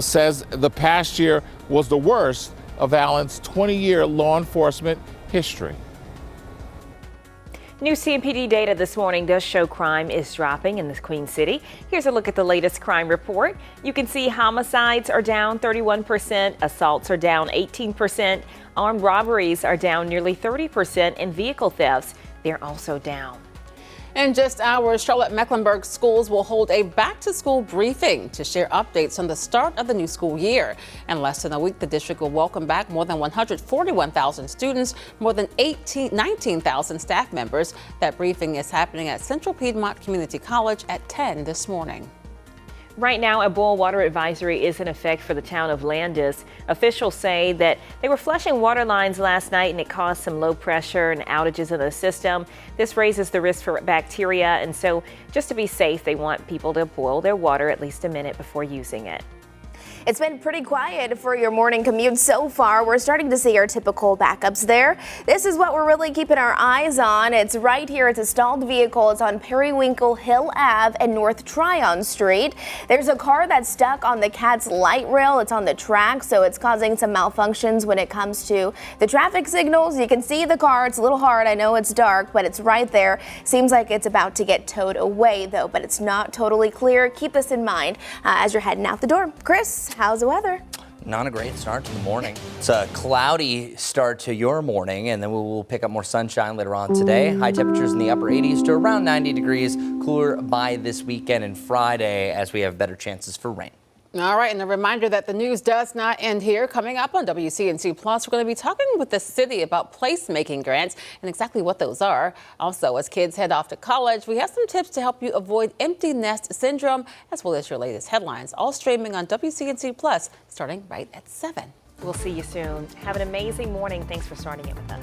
says the past year was the worst of Allen's 20-year law enforcement history. New CMPD data this morning does show crime is dropping in the Queen City. Here's a look at the latest crime report. You can see homicides are down 31%, assaults are down 18%, armed robberies are down nearly 30%, and vehicle thefts, they're also down. In just hours, Charlotte Mecklenburg schools will hold a back-to-school briefing to share updates on the start of the new school year. In less than a week, the district will welcome back more than 141,000 students, more than 19,000 staff members. That briefing is happening at Central Piedmont Community College at 10 this morning. Right now, a boil water advisory is in effect for the town of Landis. Officials say that they were flushing water lines last night and it caused some low pressure and outages in the system. This raises the risk for bacteria, and so just to be safe, they want people to boil their water at least a minute before using it. It's been pretty quiet for your morning commute so far. We're starting to see our typical backups there. This is what we're really keeping our eyes on. It's right here. It's a stalled vehicle. It's on Periwinkle Hill Ave and North Tryon Street. There's a car that's stuck on the Cat's light rail. It's on the track, so it's causing some malfunctions when it comes to the traffic signals. You can see the car. It's a little hard. I know it's dark, but it's right there. Seems like it's about to get towed away, though, but it's not totally clear. Keep this in mind as you're heading out the door. Chris, how's the weather? Not a great start to the morning. It's a cloudy start to your morning, and then we will pick up more sunshine later on today. High temperatures in the upper 80s to around 90 degrees, cooler by this weekend and Friday as we have better chances for rain. All right, and a reminder that the news does not end here. Coming up on WCNC Plus, we're going to be talking with the city about placemaking grants and exactly what those are. Also, as kids head off to college, we have some tips to help you avoid empty nest syndrome, as well as your latest headlines, all streaming on WCNC Plus, starting right at 7. We'll see you soon. Have an amazing morning. Thanks for starting it with us.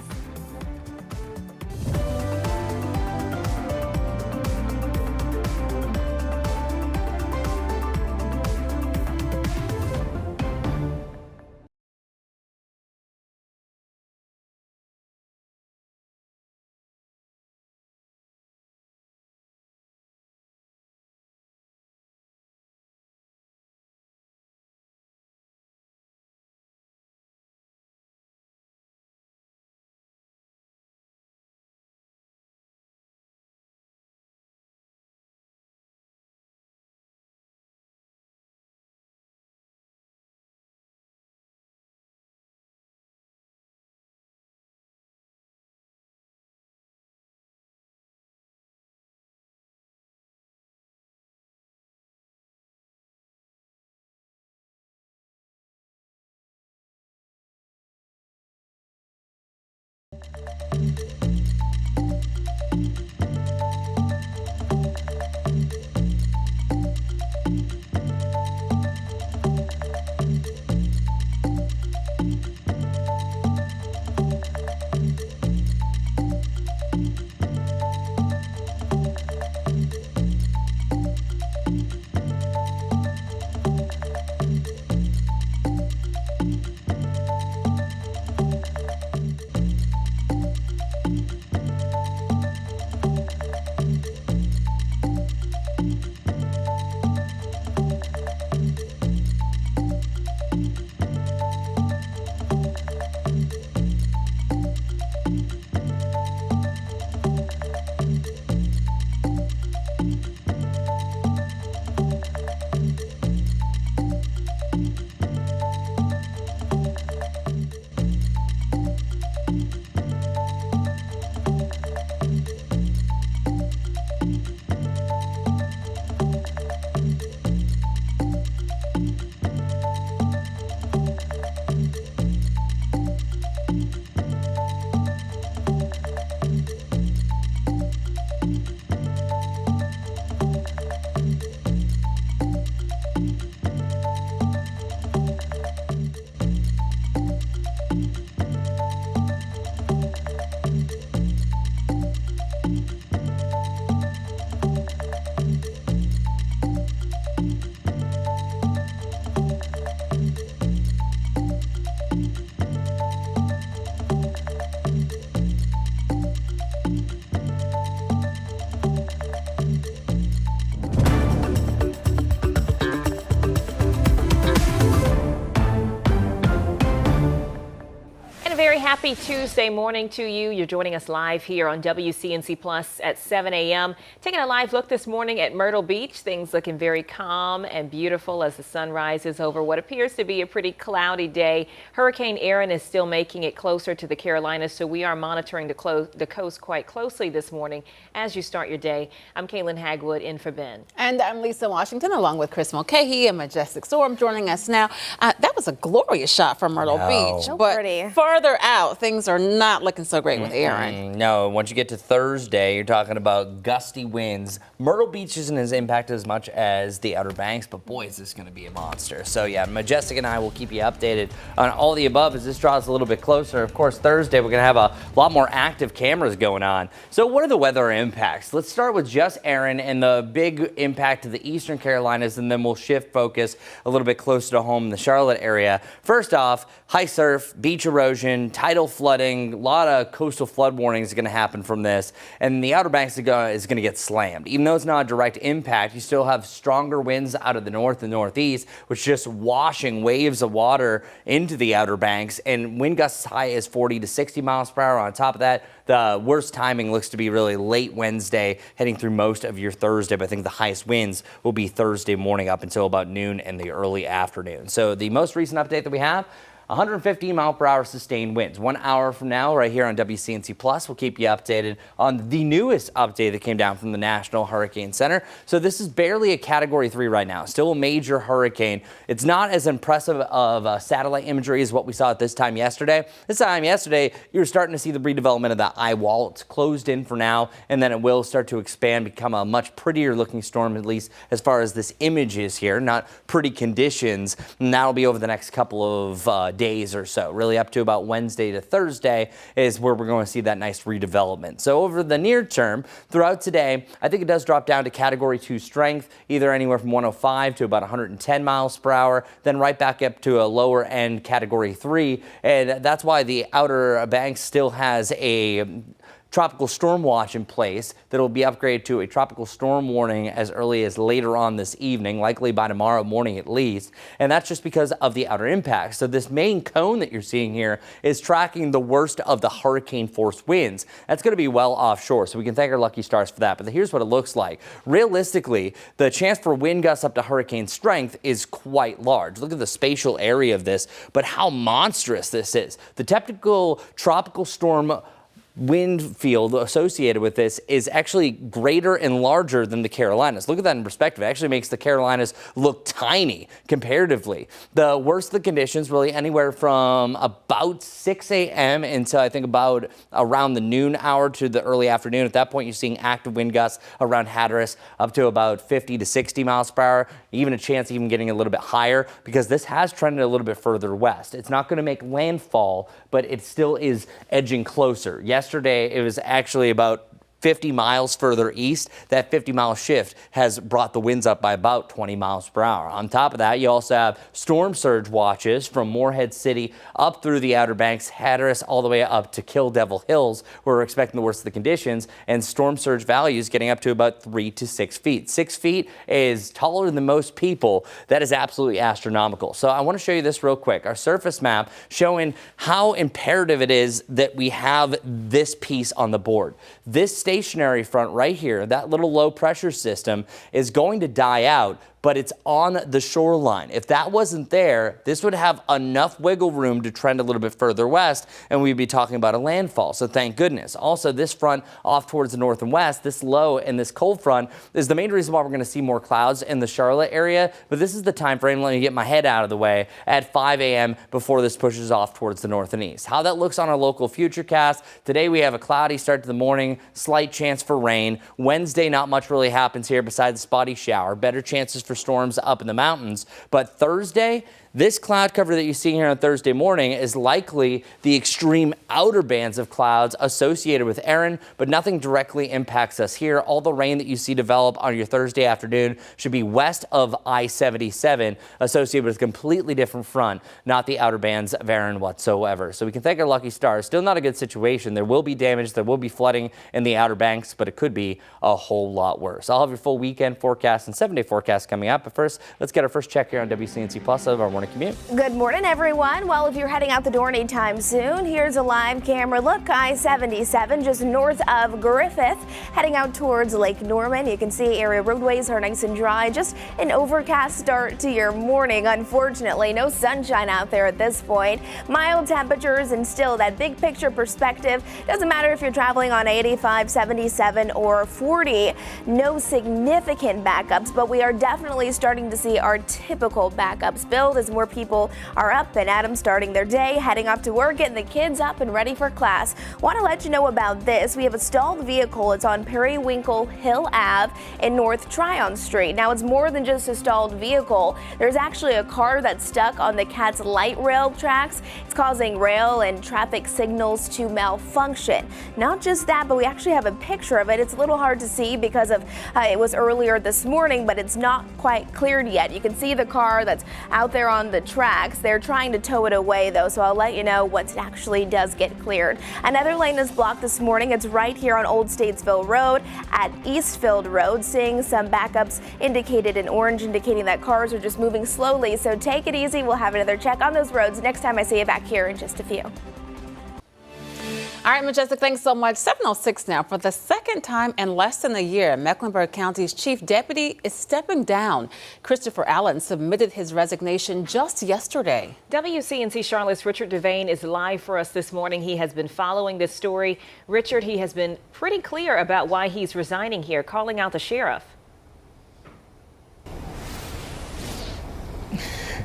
very happy Tuesday morning to you. You're joining us live here on WCNC Plus at 7 a.m. Taking a live look this morning at Myrtle Beach. Things looking very calm and beautiful as the sun rises over what appears to be a pretty cloudy day. Hurricane Erin is still making it closer to the Carolinas, so we are monitoring the coast quite closely this morning as you start your day. I'm Kaylin Hagwood in for Ben. And I'm Lisa Washington along with Chris Mulcahy and Majestic Storm joining us now. That was a glorious shot from Myrtle Beach. So but pretty. Further out, things are not looking so great with Erin. No, once you get to Thursday, you're talking about gusty winds. Myrtle Beach isn't as impacted as much as the Outer Banks, but boy, is this going to be a monster. So yeah, Majestic and I will keep you updated on all the above as this draws a little bit closer. Of course, Thursday, we're going to have a lot more active cameras going on. So what are the weather impacts? Let's start with just Erin and the big impact to the Eastern Carolinas, and then we'll shift focus a little bit closer to home in the Charlotte area. First off, high surf, beach erosion, tidal flooding, a lot of coastal flood warnings are going to happen from this, and the Outer Banks is going to get slammed. Even though it's not a direct impact, you still have stronger winds out of the north and northeast, which just washing waves of water into the Outer Banks, and wind gusts as high as 40 to 60 miles per hour. On top of that, the worst timing looks to be really late Wednesday, heading through most of your Thursday, but I think the highest winds will be Thursday morning up until about noon and the early afternoon. So the most recent update that we have, 115 mile per hour sustained winds. 1 hour from now, right here on WCNC Plus, we'll keep you updated on the newest update that came down from the National Hurricane Center. So this is barely a Category 3 right now, still a major hurricane. It's not as impressive of satellite imagery as what we saw at this time yesterday. This time yesterday, you're starting to see the redevelopment of that eye wall. It's closed in for now, and then it will start to expand, become a much prettier looking storm, at least as far as this image is here, not pretty conditions. And that'll be over the next couple of days or so. Really up to about Wednesday to Thursday is where we're going to see that nice redevelopment. So over the near term, throughout today, I think it does drop down to Category 2 strength, either anywhere from 105 to about 110 miles per hour, then right back up to a lower end Category 3. And that's why the Outer Banks still has a tropical storm watch in place that will be upgraded to a tropical storm warning as early as later on this evening, likely by tomorrow morning at least. And that's just because of the outer impacts. So this main cone that you're seeing here is tracking the worst of the hurricane force winds. That's going to be well offshore, so we can thank our lucky stars for that. But here's what it looks like. Realistically, the chance for wind gusts up to hurricane strength is quite large. Look at the spatial area of this, but how monstrous this is. The typical tropical storm wind field associated with this is actually greater and larger than the Carolinas. Look at that in perspective. It actually makes the Carolinas look tiny comparatively. The worst of the conditions really anywhere from about 6 a.m. until I think about around the noon hour to the early afternoon. At that point, you're seeing active wind gusts around Hatteras up to about 50 to 60 miles per hour, even a chance of even getting a little bit higher because this has trended a little bit further west. It's not going to make landfall, but it still is edging closer. Yesterday, it was actually about 50 miles further east. That 50-mile shift has brought the winds up by about 20 miles per hour. On top of that, you also have storm surge watches from Morehead City up through the Outer Banks, Hatteras, all the way up to Kill Devil Hills, where we're expecting the worst of the conditions, and storm surge values getting up to about 3 to 6 feet. 6 feet is taller than most people. That is absolutely astronomical. So I want to show you this real quick. Our surface map showing how imperative it is that we have this piece on the board. This stationary front right here, that little low pressure system is going to die out, but it's on the shoreline. If that wasn't there, this would have enough wiggle room to trend a little bit further west, and we'd be talking about a landfall. So thank goodness. Also, this front off towards the north and west, this low and this cold front is the main reason why we're going to see more clouds in the Charlotte area. But this is the time frame, let me get my head out of the way, at 5 a.m. before this pushes off towards the north and east. How that looks on our local futurecast. Today we have a cloudy start to the morning, slight chance for rain. Wednesday, not much really happens here besides a spotty shower. Better chances for storms up in the mountains. But Thursday, this cloud cover that you see here on Thursday morning is likely the extreme outer bands of clouds associated with Erin, but nothing directly impacts us here. All the rain that you see develop on your Thursday afternoon should be west of I-77, associated with a completely different front, not the outer bands of Erin whatsoever. So we can thank our lucky stars. Still not a good situation. There will be damage. There will be flooding in the Outer Banks, but it could be a whole lot worse. I'll have your full weekend forecast and 7-day forecast coming up. But first, let's get our first check here on WCNC Plus of our morning Morning Commute. Good morning, everyone. Well, if you're heading out the door anytime soon, here's a live camera look. I-77 just north of Griffith, heading out towards Lake Norman. You can see area roadways are nice and dry. Just an overcast start to your morning. Unfortunately, no sunshine out there at this point. Mild temperatures and still that big picture perspective. Doesn't matter if you're traveling on 85, 77 or 40. No significant backups, but we are definitely starting to see our typical backups build as more people are up and at 'em starting their day, heading off to work, getting the kids up and ready for class. Want to let you know about this. We have a stalled vehicle. It's on Periwinkle Hill Ave in North Tryon Street. Now, it's more than just a stalled vehicle. There's actually a car that's stuck on the Cat's light rail tracks. It's causing rail and traffic signals to malfunction. Not just that, but we actually have a picture of it. It's a little hard to see because of it was earlier this morning, but it's not quite cleared yet. You can see the car that's out there on the tracks. They're trying to tow it away though, so I'll let you know once it actually does get cleared. Another lane is blocked this morning. It's right here on Old Statesville Road at Eastfield Road. Seeing some backups indicated in orange, indicating that cars are just moving slowly, so take it easy. We'll have another check on those roads next time I see you back here in just a few. All right, Majestic, thanks so much. 7:06 now. For the second time in less than a year, Mecklenburg County's chief deputy is stepping down. Christopher Allen submitted his resignation just yesterday. WCNC Charlotte's Richard Devane is live for us this morning. He has been following this story. Richard, he has been pretty clear about why he's resigning here, calling out the sheriff.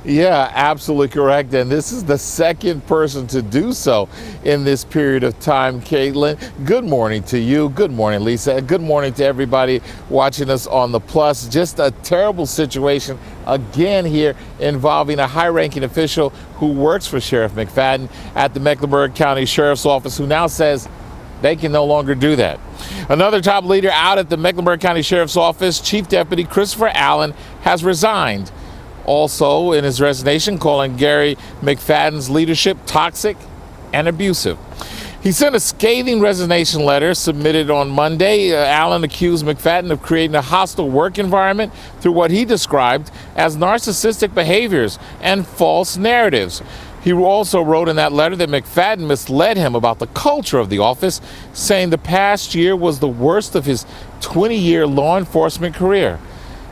Yeah, absolutely correct. And this is the second person to do so in this period of time, Caitlin. Good morning to you. Good morning, Lisa. Good morning to everybody watching us on the Plus. Just a terrible situation again here involving a high-ranking official who works for Sheriff McFadden at the Mecklenburg County Sheriff's Office, who now says they can no longer do that. Another top leader out at the Mecklenburg County Sheriff's Office, Chief Deputy Christopher Allen, has resigned. Also in his resignation, calling Gary McFadden's leadership toxic and abusive. He sent a scathing resignation letter submitted on Monday. Allen accused McFadden of creating a hostile work environment through what he described as narcissistic behaviors and false narratives. He also wrote in that letter that McFadden misled him about the culture of the office, saying the past year was the worst of his 20-year law enforcement career.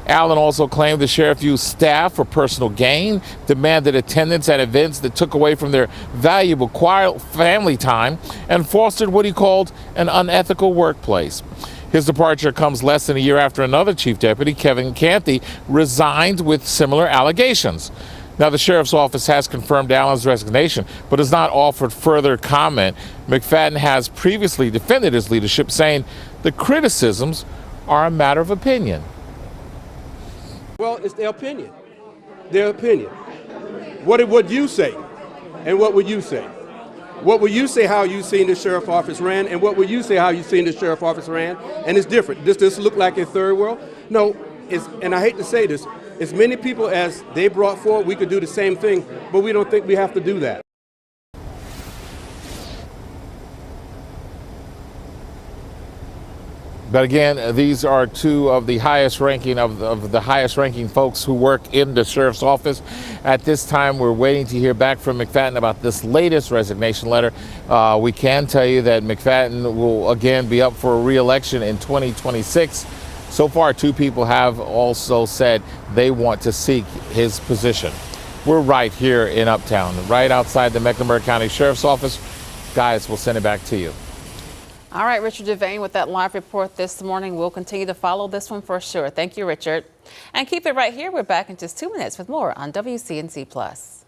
Allen also claimed the sheriff used staff for personal gain, demanded attendance at events that took away from their valuable quiet family time, and fostered what he called an unethical workplace. His departure comes less than a year after another chief deputy, Kevin Canty, resigned with similar allegations. Now, the sheriff's office has confirmed Allen's resignation, but has not offered further comment. McFadden has previously defended his leadership, saying the criticisms are a matter of opinion. Well, it's their opinion. Their opinion. What would you say? And what would you say? What would you say how you seen the sheriff office ran? And what would you say how you seen the sheriff office ran? And it's different. Does this look like a third world? No. And I hate to say this, as many people as they brought forward, we could do the same thing, but we don't think we have to do that. But again, these are two of the highest ranking of the highest ranking folks who work in the sheriff's office. At this time, we're waiting to hear back from McFadden about this latest resignation letter. We can tell you that McFadden will again be up for a re-election in 2026. So far, two people have also said they want to seek his position. We're right here in Uptown, right outside the Mecklenburg County Sheriff's Office. Guys, we'll send it back to you. All right, Richard Devane with that live report this morning. We'll continue to follow this one for sure. Thank you, Richard. And keep it right here. We're back in just 2 minutes with more on WCNC Plus.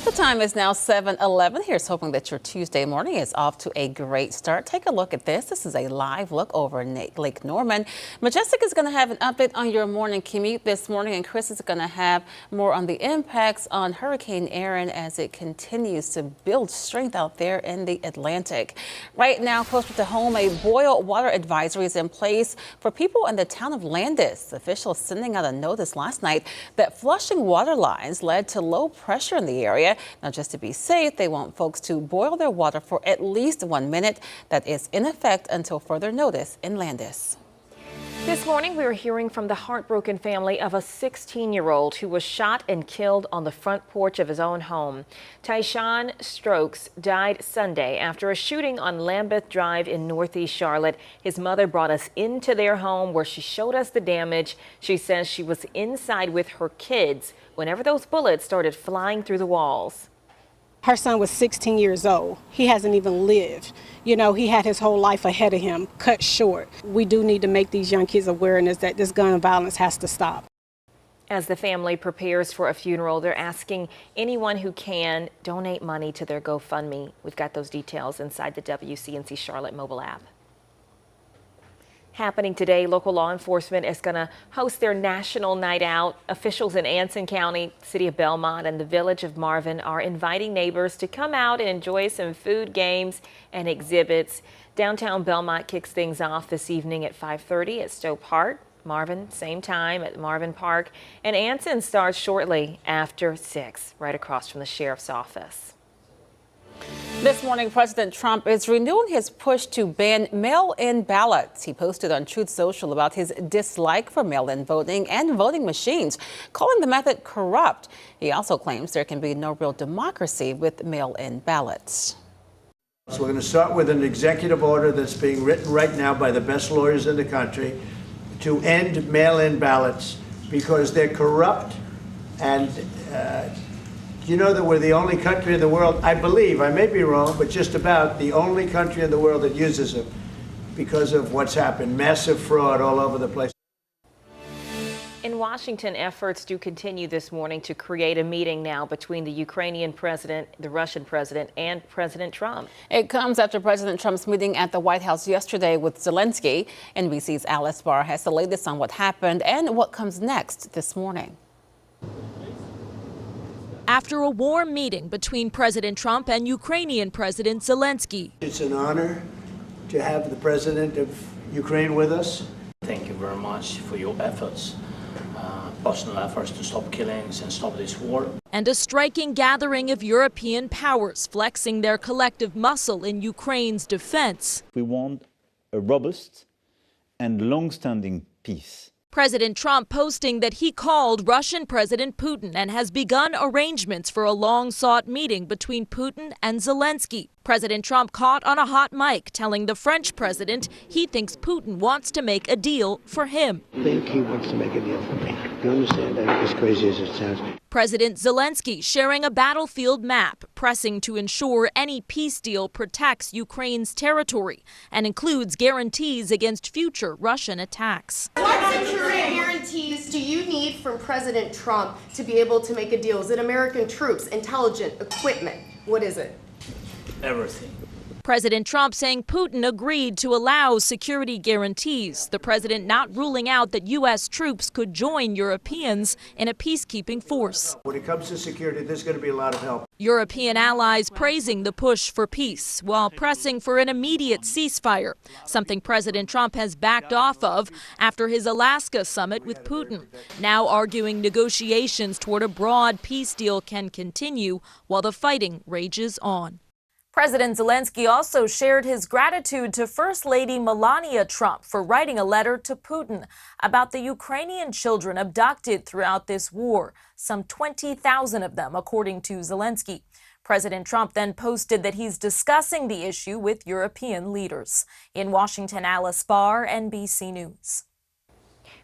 The time is now 7:11. Here's hoping that your Tuesday morning is off to a great start. Take a look at this. This is a live look over Lake Norman. Majestic is going to have an update on your morning commute this morning, and Chris is going to have more on the impacts on Hurricane Erin as it continues to build strength out there in the Atlantic. Right now, closer to home, a boil water advisory is in place for people in the town of Landis. Officials sending out a notice last night that flushing water lines led to low pressure in the area. Now, just to be safe, they want folks to boil their water for at least 1 minute. That is in effect until further notice in Landis. This morning, we were hearing from the heartbroken family of a 16-year-old who was shot and killed on the front porch of his own home. Tyshawn Strokes died Sunday after a shooting on Lambeth Drive in Northeast Charlotte. His mother brought us into their home where she showed us the damage. She says she was inside with her kids whenever those bullets started flying through the walls. Her son was 16 years old. He hasn't even lived. You know, he had his whole life ahead of him, cut short. We do need to make these young kids awareness that this gun violence has to stop. As the family prepares for a funeral, they're asking anyone who can donate money to their GoFundMe. We've got those details inside the WCNC Charlotte mobile app. Happening today, local law enforcement is going to host their national night out. Officials in Anson County, City of Belmont, and the village of Marvin are inviting neighbors to come out and enjoy some food, games, and exhibits. Downtown Belmont kicks things off this evening at 5:30 at Stowe Park. Marvin, same time at Marvin Park. And Anson starts shortly after 6, right across from the sheriff's office. This morning, President Trump is renewing his push to ban mail-in ballots. He posted on Truth Social about his dislike for mail-in voting and voting machines, calling the method corrupt. He also claims there can be no real democracy with mail-in ballots. So we're going to start with an executive order that's being written right now by the best lawyers in the country to end mail-in ballots because they're corrupt and you know that we're the only country in the world, I believe, I may be wrong, but just about the only country in the world that uses them because of what's happened. Massive fraud all over the place. In Washington, efforts do continue this morning to create a meeting now between the Ukrainian president, the Russian president, and President Trump. It comes after President Trump's meeting at the White House yesterday with Zelensky. NBC's Alice Barr has the latest on what happened and what comes next this morning. After a warm meeting between President Trump and Ukrainian President Zelensky. It's an honor to have the president of Ukraine with us. Thank you very much for your efforts, personal efforts to stop killings and stop this war. And a striking gathering of European powers flexing their collective muscle in Ukraine's defense. We want a robust and long-standing peace. President Trump posting that he called Russian President Putin and has begun arrangements for a long-sought meeting between Putin and Zelensky. President Trump caught on a hot mic telling the French president he thinks Putin wants to make a deal for him. I think he wants to make a deal for me. You understand? I think as crazy as it sounds. President Zelensky sharing a battlefield map, pressing to ensure any peace deal protects Ukraine's territory and includes guarantees against future Russian attacks. What security guarantees do you need from President Trump to be able to make a deal? Is it American troops, intelligence, equipment? What is it? Everything. President Trump saying Putin agreed to allow security guarantees, the president not ruling out that U.S. troops could join Europeans in a peacekeeping force. When it comes to security, there's going to be a lot of help. European allies praising the push for peace while pressing for an immediate ceasefire, something President Trump has backed off of after his Alaska summit with Putin, now arguing negotiations toward a broad peace deal can continue while the fighting rages on. President Zelensky also shared his gratitude to First Lady Melania Trump for writing a letter to Putin about the Ukrainian children abducted throughout this war, some 20,000 of them, according to Zelensky. President Trump then posted that he's discussing the issue with European leaders. In Washington, Alice Barr, NBC News.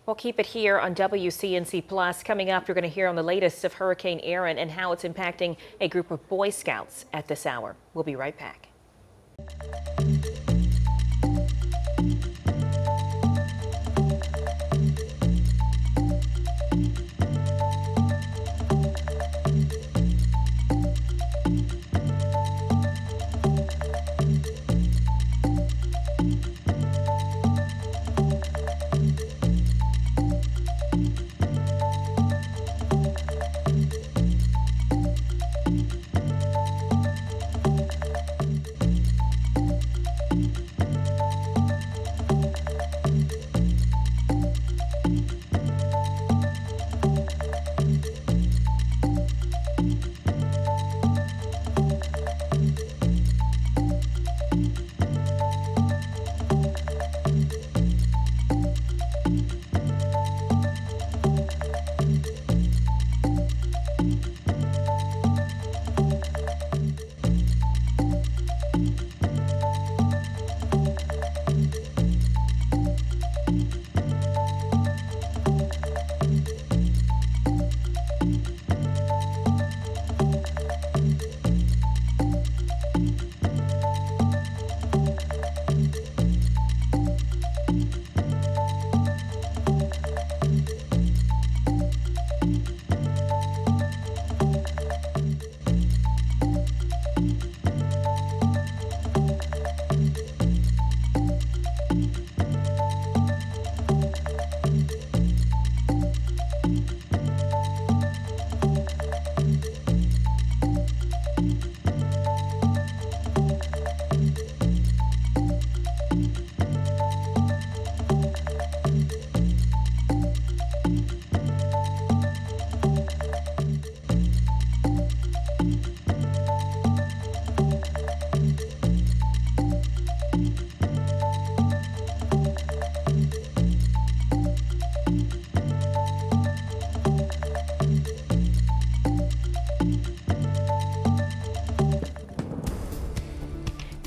We'll keep it here on WCNC Plus. Coming up, you're going to hear on the latest of Hurricane Erin and how it's impacting a group of Boy Scouts at this hour. We'll be right back.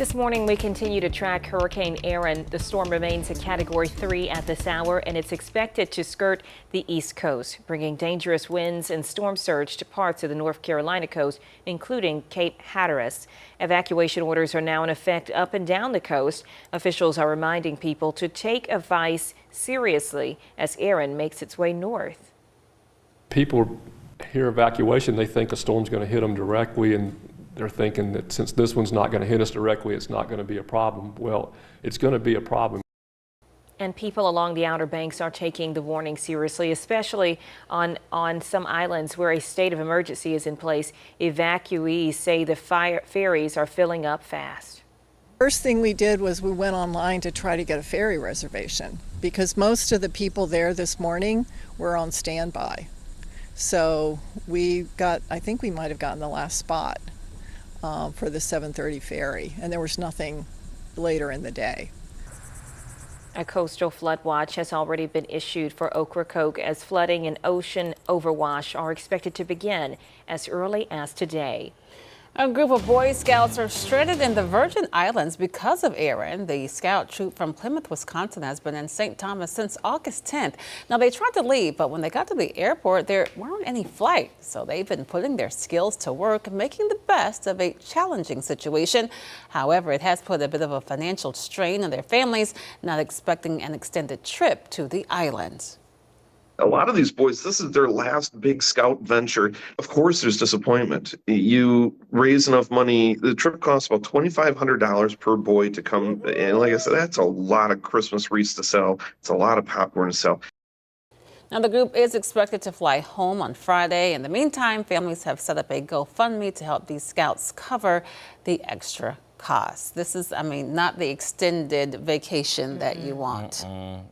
This morning, we continue to track Hurricane Erin. The storm remains a Category 3 at this hour, and it's expected to skirt the East Coast, bringing dangerous winds and storm surge to parts of the North Carolina coast, including Cape Hatteras. Evacuation orders are now in effect up and down the coast. Officials are reminding people to take advice seriously as Erin makes its way north. People hear evacuation, they think a storm's going to hit them directly, and they're thinking that since this one's not going to hit us directly, it's not going to be a problem. Well, it's going to be a problem. And people along the Outer Banks are taking the warning seriously, especially on some islands where a state of emergency is in place. Evacuees say the ferries are filling up fast. First thing we did was we went online to try to get a ferry reservation because most of the people there this morning were on standby. So I think we might have gotten the last spot for the 7:30 ferry, and there was nothing later in the day. A coastal flood watch has already been issued for Ocracoke as flooding and ocean overwash are expected to begin as early as today. A group of Boy Scouts are stranded in the Virgin Islands because of Erin. The scout troop from Plymouth, Wisconsin has been in St. Thomas since August 10th. Now, they tried to leave, but when they got to the airport, there weren't any flights. So they've been putting their skills to work, making the best of a challenging situation. However, it has put a bit of a financial strain on their families, not expecting an extended trip to the islands. A lot of these boys, this is their last big scout venture. Of course, there's disappointment. You raise enough money. The trip costs about $2,500 per boy to come. And like I said, that's a lot of Christmas wreaths to sell. It's a lot of popcorn to sell. Now, the group is expected to fly home on Friday. In the meantime, families have set up a GoFundMe to help these scouts cover the extra costs. This is, not the extended vacation that you want.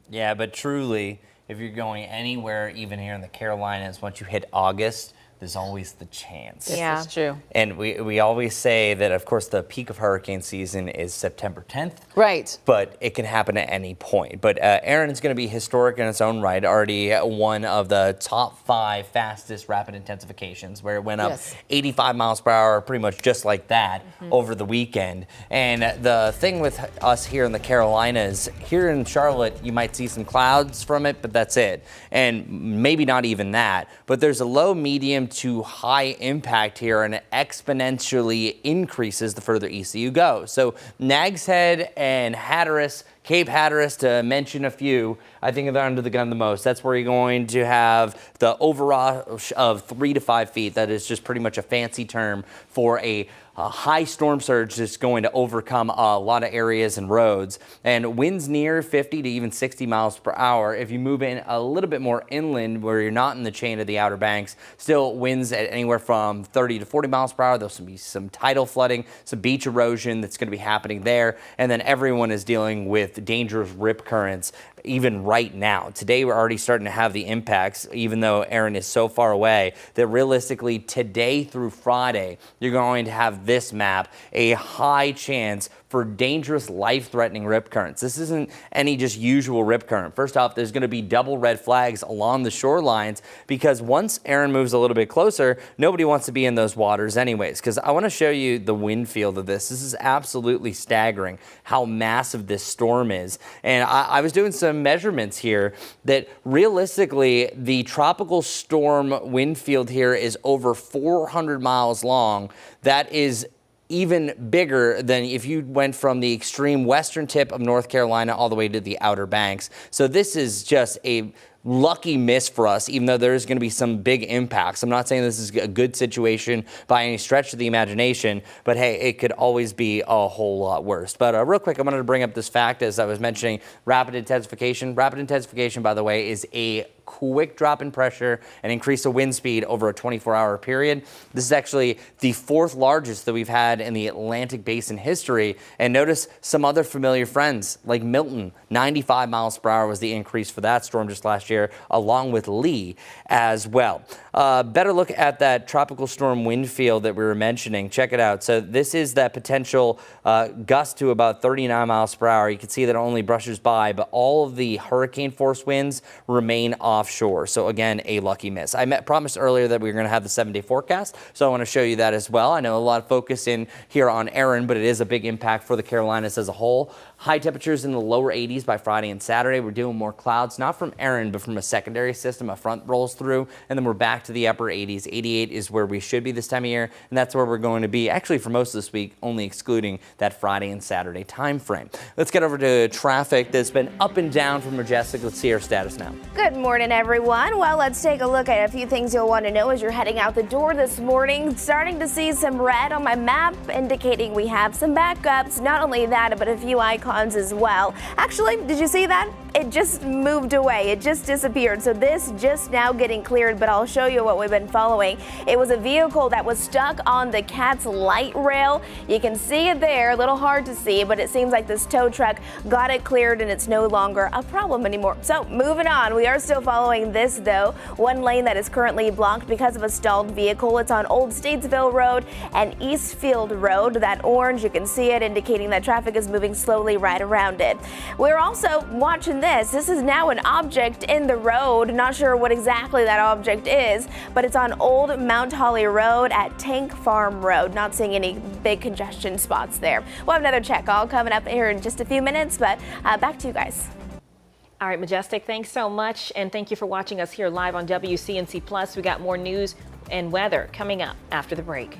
Yeah, but truly, if you're going anywhere, even here in the Carolinas, once you hit August, there's always the chance. This is true. And we always say that, of course, the peak of hurricane season is September 10th. Right. But it can happen at any point. But Erin is going to be historic in its own right. Already one of the top 5 fastest rapid intensifications, where it went up 85 miles per hour, pretty much just like that over the weekend. And the thing with us here in the Carolinas, here in Charlotte, you might see some clouds from it, but that's it. And maybe not even that. But there's a low, medium to high impact here, and it exponentially increases the further east you go. So Nags Head and Hatteras, Cape Hatteras, to mention a few, I think they're under the gun the most. That's where you're going to have the overrush of 3 to 5 feet. That is just pretty much a fancy term for a high storm surge that's going to overcome a lot of areas and roads, and winds near 50 to even 60 miles per hour. If you move in a little bit more inland where you're not in the chain of the Outer Banks, still winds at anywhere from 30 to 40 miles per hour. There'll be some tidal flooding, some beach erosion that's going to be happening there, and then everyone is dealing with dangerous rip currents even right now. Today we're already starting to have the impacts, even though Erin is so far away, that realistically today through Friday you're going to have this map a high chance for dangerous, life-threatening rip currents. This isn't any just usual rip current. First off, there's going to be double red flags along the shorelines because once Erin moves a little bit closer, nobody wants to be in those waters anyways. Because I want to show you the wind field of this. This is absolutely staggering how massive this storm is. And I was doing some measurements here that realistically the tropical storm wind field here is over 400 miles long. That is even bigger than if you went from the extreme western tip of North Carolina all the way to the Outer Banks. So this is just a lucky miss for us, even though there is going to be some big impacts. I'm not saying this is a good situation by any stretch of the imagination, but hey, it could always be a whole lot worse. But real quick, I wanted to bring up this fact as I was mentioning rapid intensification. Rapid intensification, by the way, is a quick drop in pressure and increase of wind speed over a 24-hour period. This is actually the 4th largest that we've had in the Atlantic Basin history. And notice some other familiar friends like Milton. 95 miles per hour was the increase for that storm just last year, along with Lee as well. Better look at that tropical storm wind field that we were mentioning. Check it out. So this is that potential gust to about 39 miles per hour. You can see that it only brushes by, but all of the hurricane force winds remain off offshore. So again, a lucky miss. I promised earlier that we were going to have the 7-day forecast, so I want to show you that as well. I know a lot of focus in here on Erin, but it is a big impact for the Carolinas as a whole. High temperatures in the lower 80s by Friday and Saturday. We're dealing more clouds, not from Erin, but from a secondary system. A front rolls through, and then we're back to the upper 80s. 88 is where we should be this time of year, and that's where we're going to be actually for most of this week, only excluding that Friday and Saturday time frame. Let's get over to traffic that's been up and down from Majestic. Let's see our status now. Good morning, everyone. Well, let's take a look at a few things you'll want to know as you're heading out the door this morning. Starting to see some red on my map, indicating we have some backups. Not only that, but a few icons as well. Actually, did you see that? It just moved away. It just disappeared. So this just now getting cleared, but I'll show you what we've been following. It was a vehicle that was stuck on the Cat's light rail. You can see it there, a little hard to see, but it seems like this tow truck got it cleared and it's no longer a problem anymore. So moving on, we are still following this though. One lane that is currently blocked because of a stalled vehicle. It's on Old Statesville Road and Eastfield Road. That orange, you can see it indicating that traffic is moving slowly right around it. We're also watching this. This is now an object in the road. Not sure what exactly that object is, but it's on Old Mount Holly Road at Tank Farm Road. Not seeing any big congestion spots there. We'll have another check all coming up here in just a few minutes, but back to you guys. All right, Majestic, thanks so much, and thank you for watching us here live on WCNC Plus. We got more news and weather coming up after the break.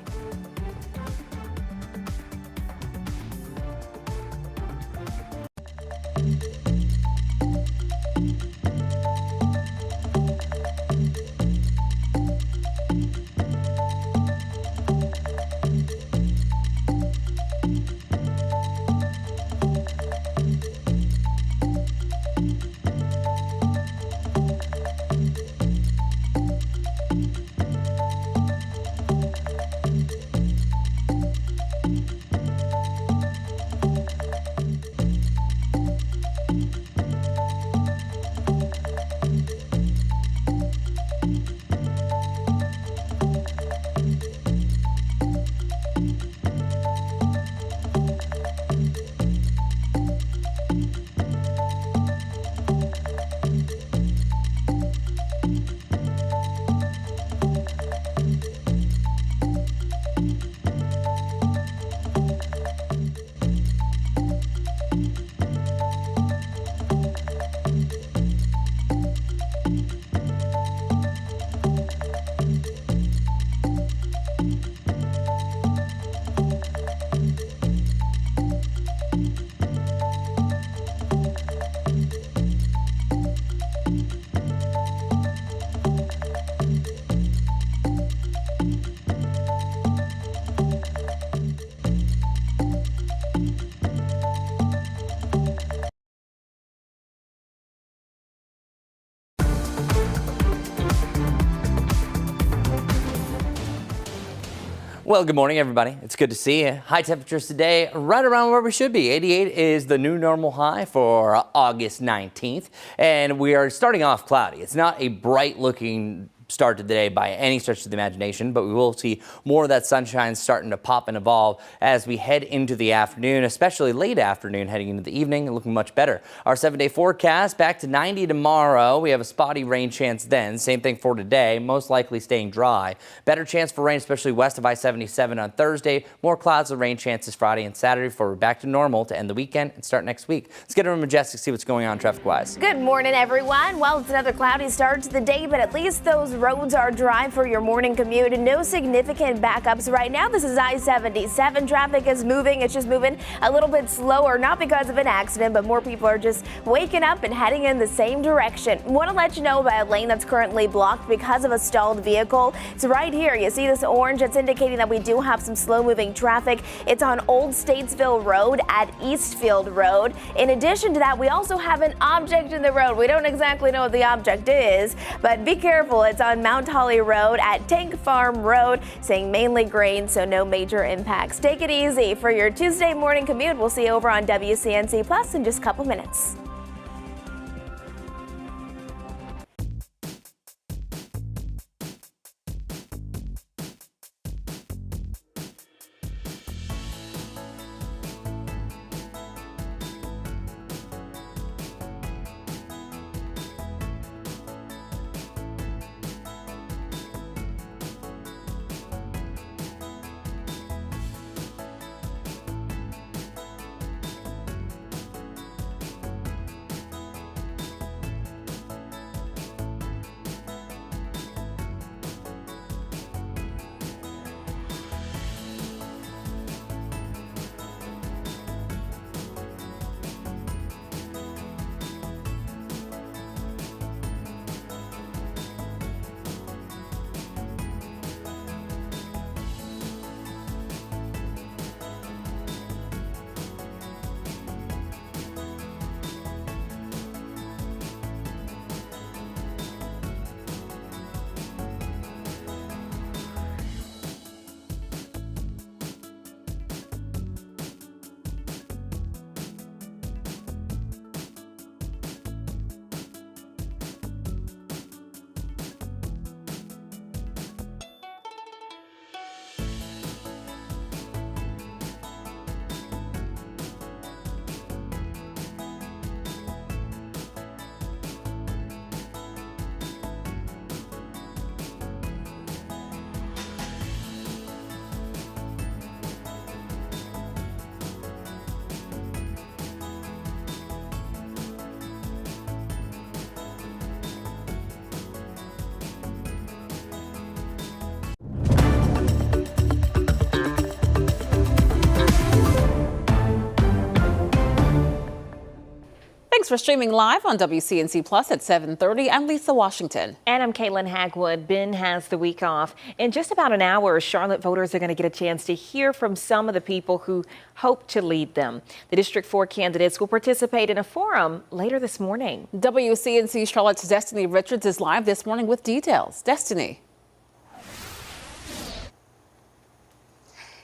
Well, good morning, everybody. It's good to see you. High temperatures today right around where we should be. 88 is the new normal high for August 19th, and we are starting off cloudy. It's not a bright looking start to the day by any stretch of the imagination, but we will see more of that sunshine starting to pop and evolve as we head into the afternoon, especially late afternoon, heading into the evening, and looking much better. Our 7-day forecast, back to 90 tomorrow. We have a spotty rain chance then. Same thing for today, most likely staying dry. Better chance for rain, especially west of I-77 on Thursday. More clouds and rain chances Friday and Saturday before we're back to normal to end the weekend and start next week. Let's get over to Majestic, see what's going on traffic-wise. Good morning, everyone. Well, it's another cloudy start to the day, but at least those roads are dry for your morning commute and no significant backups right now. This is I-77. Traffic is moving. It's just moving a little bit slower, not because of an accident, but more people are just waking up and heading in the same direction. Want to let you know about a lane that's currently blocked because of a stalled vehicle. It's right here. You see this orange? It's indicating that we do have some slow-moving traffic. It's on Old Statesville Road at Eastfield Road. In addition to that, we also have an object in the road. We don't exactly know what the object is, but be careful. It's on Mount Holly Road at Tank Farm Road, saying mainly grain, so no major impacts. Take it easy for your Tuesday morning commute. We'll see you over on WCNC Plus in just a couple minutes. Thanks for streaming live on WCNC Plus at 7:30. I'm Lisa Washington. And I'm Caitlin Hagwood. Ben has the week off. In just about an hour, Charlotte voters are going to get a chance to hear from some of the people who hope to lead them. The District 4 candidates will participate in a forum later this morning. WCNC Charlotte's Destiny Richards is live this morning with details. Destiny.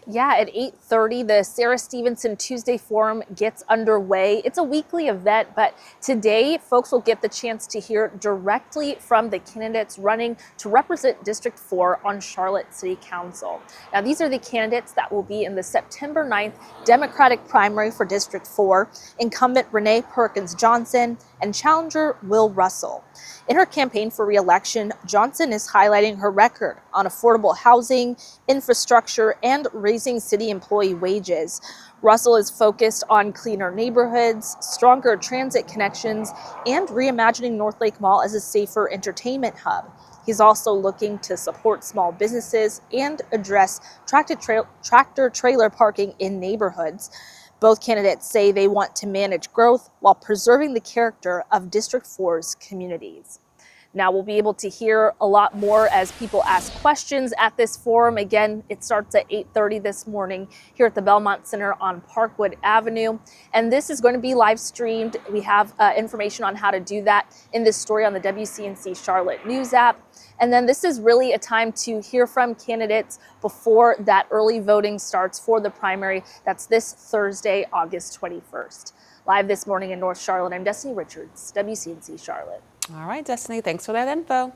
Yeah, at 8:30, the Sarah Stevenson Tuesday Forum gets underway. It's a weekly event, but today folks will get the chance to hear directly from the candidates running to represent District 4 on Charlotte City Council. Now, these are the candidates that will be in the September 9th Democratic primary for District 4, incumbent Renee Perkins Johnson and challenger Will Russell. In her campaign for re-election, Johnson is highlighting her record on affordable housing, infrastructure, and raising city employee wages. Russell is focused on cleaner neighborhoods, stronger transit connections, and reimagining North Lake Mall as a safer entertainment hub. He's also looking to support small businesses and address tractor-trailer parking in neighborhoods. Both candidates say they want to manage growth while preserving the character of District 4's communities. Now we'll be able to hear a lot more as people ask questions at this forum. Again, it starts at 8:30 this morning here at the Belmont Center on Parkwood Avenue. And this is going to be live streamed. We have information on how to do that in this story on the WCNC Charlotte News app. And then this is really a time to hear from candidates before that early voting starts for the primary. That's this Thursday, August 21st. Live this morning in North Charlotte, I'm Destiny Richards, WCNC Charlotte. All right, Destiny, thanks for that info.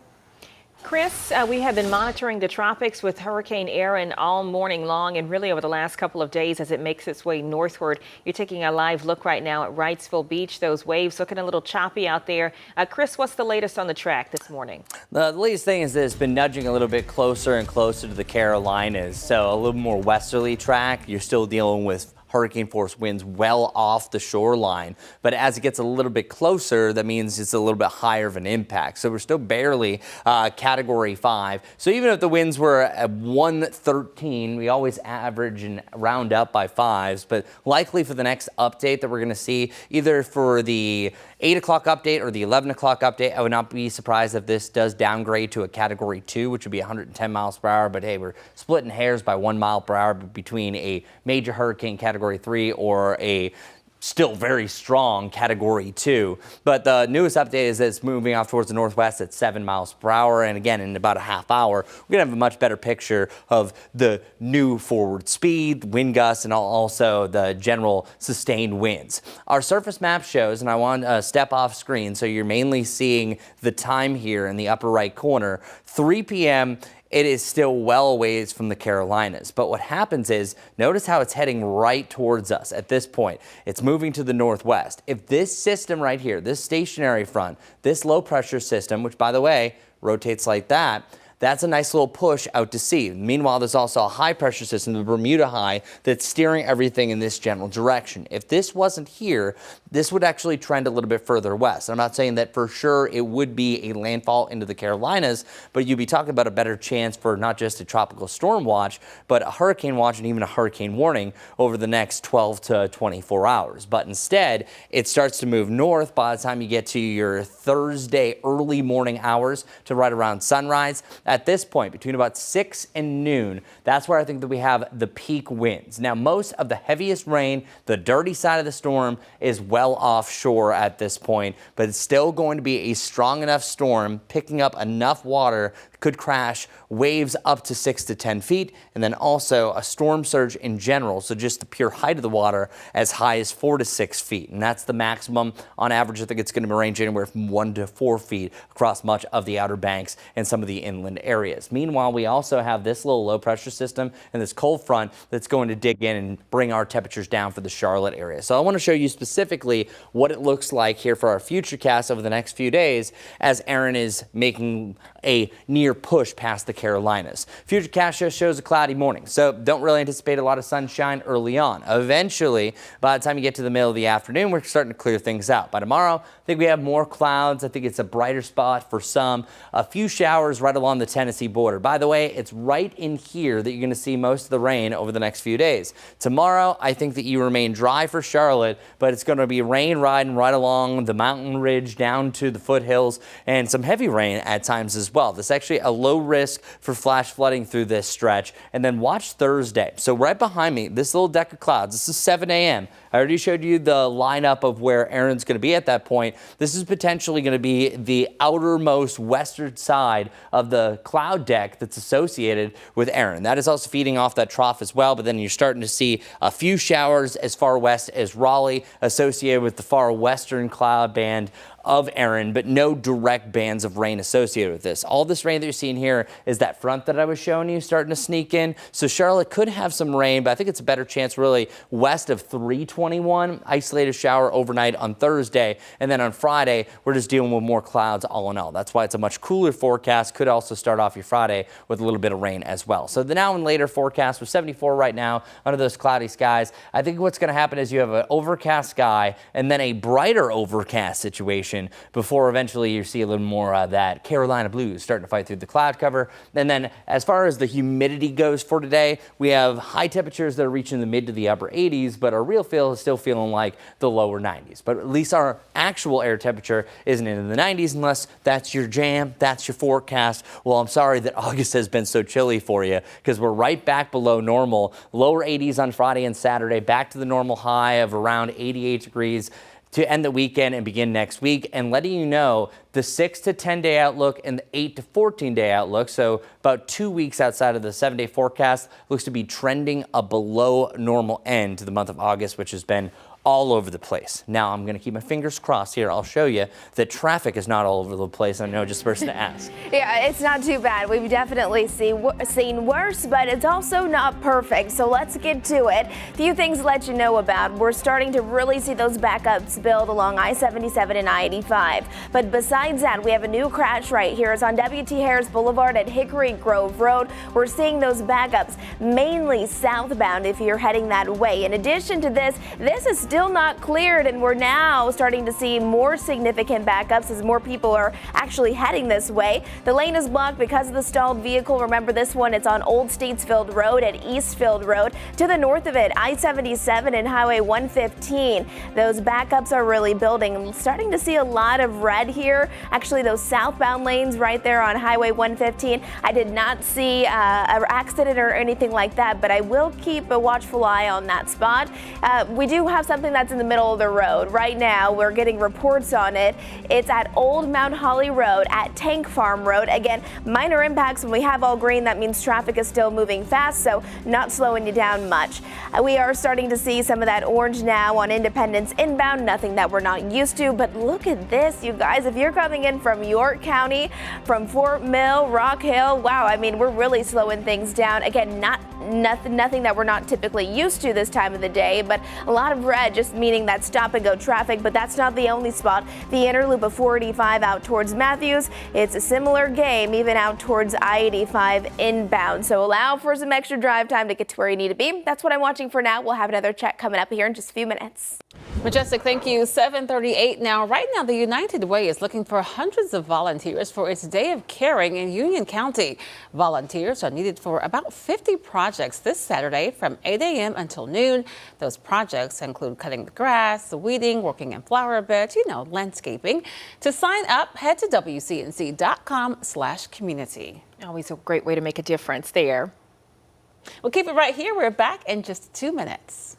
Chris, we have been monitoring the tropics with Hurricane Erin all morning long and really over the last couple of days as it makes its way northward. You're taking a live look right now at Wrightsville Beach. Those waves looking a little choppy out there. Chris, what's the latest on the track this morning? The latest thing is that it's been nudging a little bit closer and closer to the Carolinas, so a little more westerly track. You're still dealing with hurricane force winds well off the shoreline, but as it gets a little bit closer, that means it's a little bit higher of an impact. So we're still barely category 5. So even if the winds were at 113, we always average and round up by 5s, but likely for the next update that we're going to see, either for the 8 o'clock update or the 11 o'clock update, I would not be surprised if this does downgrade to a category 2, which would be 110 miles per hour. But hey, we're splitting hairs by 1 mile per hour between a major hurricane category 3 or a still very strong category 2. But the newest update is that it's moving off towards the northwest at 7 miles per hour. And again, in about a half hour, we're going to have a much better picture of the new forward speed, wind gusts, and also the general sustained winds. Our surface map shows, and I want to step off screen so you're mainly seeing the time here in the upper right corner, 3 p.m. It is still well a ways from the Carolinas. But what happens is, notice how it's heading right towards us at this point. It's moving to the northwest. If this system right here, this stationary front, this low pressure system, which by the way, rotates like that, that's a nice little push out to sea. Meanwhile, there's also a high pressure system, the Bermuda High, that's steering everything in this general direction. If this wasn't here, this would actually trend a little bit further west. I'm not saying that for sure it would be a landfall into the Carolinas, but you'd be talking about a better chance for not just a tropical storm watch, but a hurricane watch and even a hurricane warning over the next 12 to 24 hours. But instead, it starts to move north by the time you get to your Thursday early morning hours to right around sunrise. At this point, between about 6 and noon, that's where I think that we have the peak winds. Now, most of the heaviest rain, the dirty side of the storm, is well offshore at this point, but it's still going to be a strong enough storm, picking up enough water, could crash waves up to 6 to 10 feet, and then also a storm surge in general, so just the pure height of the water as high as 4 to 6 feet. And that's the maximum. On average, I think it's going to range anywhere from 1 to 4 feet across much of the Outer Banks and some of the inland areas. Meanwhile, we also have this little low pressure system and this cold front that's going to dig in and bring our temperatures down for the Charlotte area. So I want to show you specifically what it looks like here for our futurecast over the next few days as Erin is making a near push past the Carolinas. Futurecast shows a cloudy morning, so don't really anticipate a lot of sunshine early on. Eventually, by the time you get to the middle of the afternoon, we're starting to clear things out. By tomorrow, I think we have more clouds. I think it's a brighter spot for some. A few showers right along the Tennessee border. By the way, it's right in here that you're going to see most of the rain over the next few days. Tomorrow, I think that you remain dry for Charlotte, but it's going to be rain riding right along the mountain ridge down to the foothills, and some heavy rain at times as well. There's actually a low risk for flash flooding through this stretch. And then watch Thursday. So right behind me, this little deck of clouds, this is 7 a.m. I already showed you the lineup of where Erin's going to be at that point. This is potentially going to be the outermost western side of the cloud deck that's associated with Erin. That is also feeding off that trough as well, but then you're starting to see a few showers as far west as Raleigh associated with the far western cloud band of Erin, but no direct bands of rain associated with this. All this rain that you're seeing here is that front that I was showing you starting to sneak in. So Charlotte could have some rain, but I think it's a better chance really west of 321. Isolated shower overnight on Thursday. And then on Friday, we're just dealing with more clouds all in all. That's why it's a much cooler forecast. Could also start off your Friday with a little bit of rain as well. So the now and later forecast with 74 right now under those cloudy skies. I think what's going to happen is you have an overcast sky and then a brighter overcast situation before eventually you see a little more of that Carolina blues starting to fight through the cloud cover. And then as far as the humidity goes for today, we have high temperatures that are reaching the mid to the upper 80s, but our real feel is still feeling like the lower 90s. But at least our actual air temperature isn't in the 90s unless that's your jam, that's your forecast. Well, I'm sorry that August has been so chilly for you because we're right back below normal. Lower 80s on Friday and Saturday, back to the normal high of around 88 degrees to end the weekend and begin next week, and letting you know the 6 to 10 day outlook and the 8 to 14 day outlook, so about 2 weeks outside of the 7-day forecast, looks to be trending a below normal end to the month of August, which has been all over the place. Now I'm going to keep my fingers crossed here. I'll show you that traffic is not all over the place. I know just the person to ask. Yeah, it's not too bad. We've definitely seen worse, but it's also not perfect. So let's get to it. A few things to let you know about. We're starting to really see those backups build along I-77 and I-85. But besides that, we have a new crash right here. It's on W.T. Harris Boulevard at Hickory Grove Road. We're seeing those backups mainly southbound if you're heading that way. In addition to this is still not cleared, and we're now starting to see more significant backups as more people are actually heading this way. The lane is blocked because of the stalled vehicle. Remember this one, it's on Old Statesfield Road at Eastfield Road. To the north of it, I-77 and Highway 115. Those backups are really building. I'm starting to see a lot of red here. Actually, those southbound lanes right there on Highway 115. I did not see an accident or anything like that, but I will keep a watchful eye on that spot. We do have something that's in the middle of the road. Right now, we're getting reports on it. It's at Old Mount Holly Road at Tank Farm Road. Again, minor impacts. When we have all green, that means traffic is still moving fast, so not slowing you down much. We are starting to see some of that orange now on Independence inbound, nothing that we're not used to, but look at this, you guys. If you're coming in from York County, from Fort Mill, Rock Hill, wow, I mean, we're really slowing things down. Again, nothing that we're not typically used to this time of the day, but a lot of red, just meaning that stop and go traffic. But that's not the only spot. The inner loop of 485 out towards Matthews, it's a similar game even out towards I-85 inbound. So allow for some extra drive time to get to where you need to be. That's what I'm watching for now. We'll have another check coming up here in just a few minutes. Majestic, thank you. 7:38 now. Right now, the United Way is looking for hundreds of volunteers for its Day of Caring in Union County. Volunteers are needed for about 50 projects this Saturday from 8 a.m. until noon. Those projects include cutting the grass, weeding, working in flower beds, landscaping. To sign up, head to WCNC.com/community. Always a great way to make a difference there. We'll keep it right here. We're back in just 2 minutes.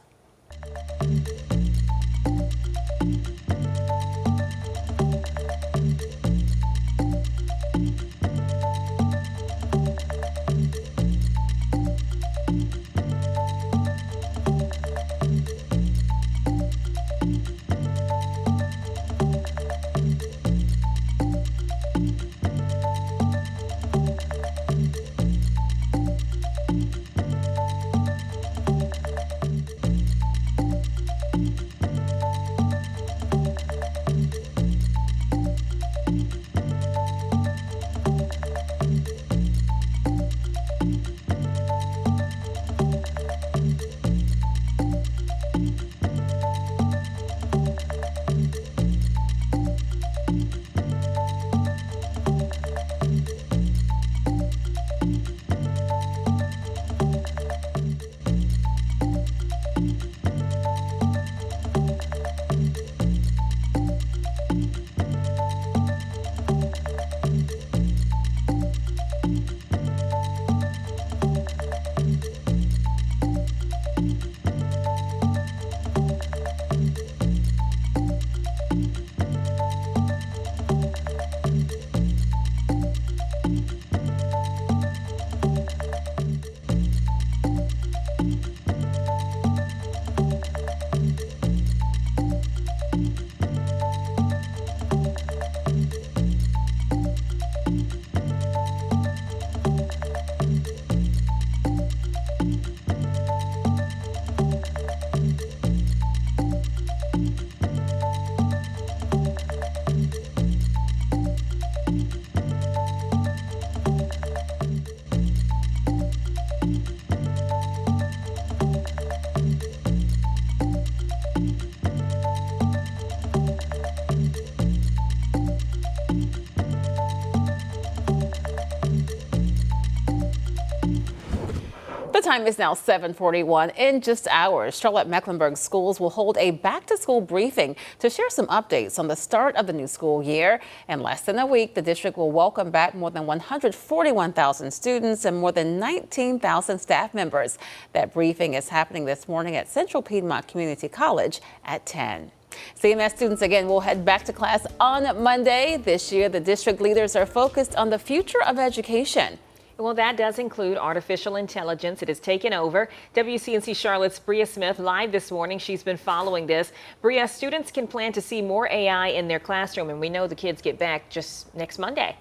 The time is now 7:41. In just hours, Charlotte Mecklenburg schools will hold a back-to-school briefing to share some updates on the start of the new school year. In less than a week, the district will welcome back more than 141,000 students and more than 19,000 staff members. That briefing is happening this morning at Central Piedmont Community College at 10. CMS students again will head back to class on Monday. This year, the district leaders are focused on the future of education. Well, that does include artificial intelligence. It has taken over. WCNC Charlotte's Bria Smith live this morning. She's been following this. Bria, students can plan to see more AI in their classroom, and we know the kids get back just next Monday.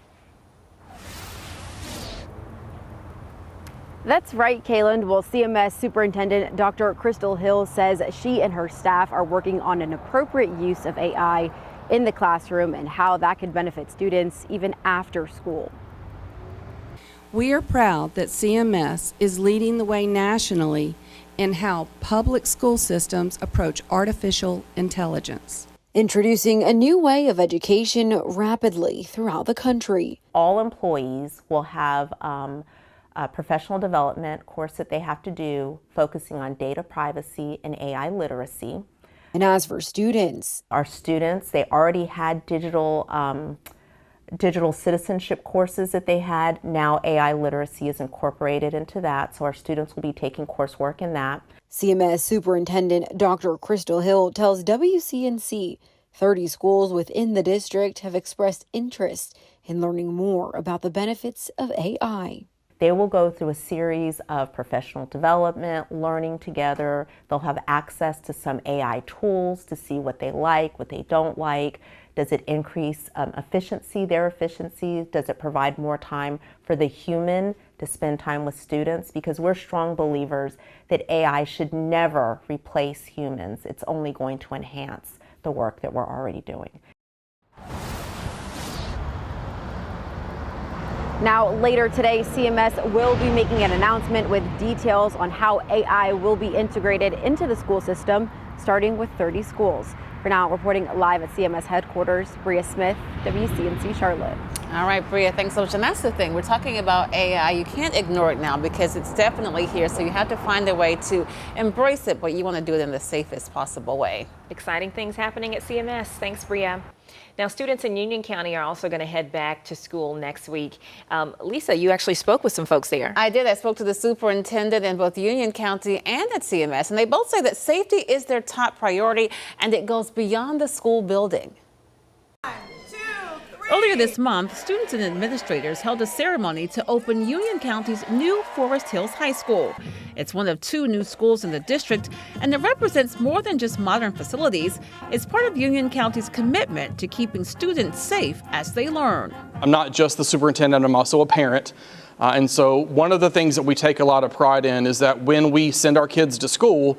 That's right, Kaylin. Well, CMS Superintendent Dr. Crystal Hill says she and her staff are working on an appropriate use of AI in the classroom and how that could benefit students even after school. We are proud that CMS is leading the way nationally in how public school systems approach artificial intelligence. Introducing a new way of education rapidly throughout the country. All employees will have a professional development course that they have to do focusing on data privacy and AI literacy. And as for students, our students, they already had digital citizenship courses that they had. Now AI literacy is incorporated into that, so our students will be taking coursework in that. CMS Superintendent Dr. Crystal Hill tells WCNC 30 schools within the district have expressed interest in learning more about the benefits of AI. They will go through a series of professional development, learning together. They'll have access to some AI tools to see what they like, what they don't like. Does it increase efficiency, their efficiency? Does it provide more time for the human to spend time with students? Because we're strong believers that AI should never replace humans. It's only going to enhance the work that we're already doing. Now, later today, CMS will be making an announcement with details on how AI will be integrated into the school system, starting with 30 schools. For now, reporting live at CMS headquarters, Bria Smith, WCNC Charlotte. All right, Bria, thanks so much. And that's the thing, we're talking about AI. You can't ignore it now because it's definitely here. So you have to find a way to embrace it, but you want to do it in the safest possible way. Exciting things happening at CMS. Thanks, Bria. Now, students in Union County are also going to head back to school next week. Lisa, you actually spoke with some folks there. I did. I spoke to the superintendent in both Union County and at CMS, and they both say that safety is their top priority, and it goes beyond the school building. Earlier this month, students and administrators held a ceremony to open Union County's new Forest Hills High School. It's one of 2 new schools in the district, and it represents more than just modern facilities. It's part of Union County's commitment to keeping students safe as they learn. I'm not just the superintendent, I'm also a parent. And so one of the things that we take a lot of pride in is that when we send our kids to school,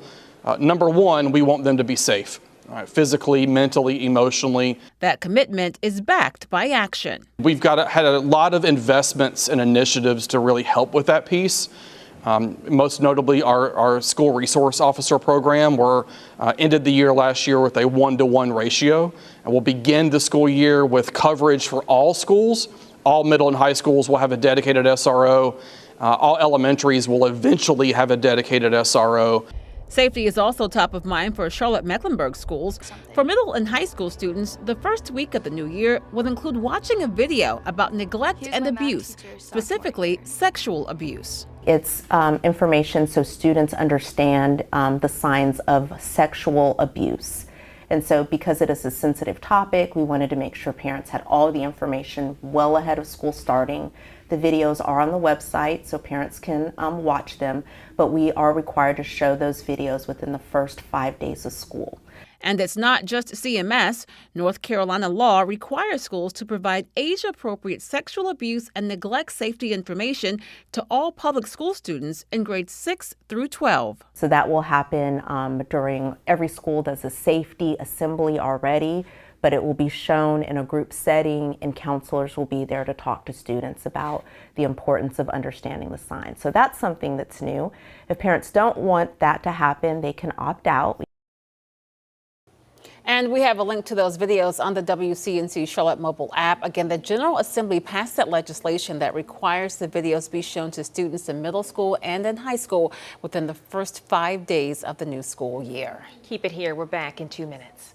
number one, we want them to be safe. Physically, mentally, emotionally. That commitment is backed by action. We've had a lot of investments and initiatives to really help with that piece. Most notably our school resource officer program. We're ended the year last year with a 1-to-1 ratio, and we'll begin the school year with coverage for all schools. All middle and high schools will have a dedicated SRO. All elementaries will eventually have a dedicated SRO. Safety is also top of mind for Charlotte Mecklenburg schools. For middle and high school students, the first week of the new year will include watching a video about neglect and abuse, specifically sexual abuse. It's information so students understand the signs of sexual abuse. And so because it is a sensitive topic, we wanted to make sure parents had all the information well ahead of school starting. The videos are on the website so parents can watch them, but we are required to show those videos within the first 5 days of school. And it's not just CMS. North Carolina law requires schools to provide age-appropriate sexual abuse and neglect safety information to all public school students in grades 6 through 12. So that will happen during every school does a safety assembly already, but it will be shown in a group setting and counselors will be there to talk to students about the importance of understanding the signs. So that's something that's new. If parents don't want that to happen, they can opt out. And we have a link to those videos on the WCNC Charlotte mobile app. Again, the General Assembly passed that legislation that requires the videos be shown to students in middle school and in high school within the first 5 days of the new school year. Keep it here. We're back in 2 minutes.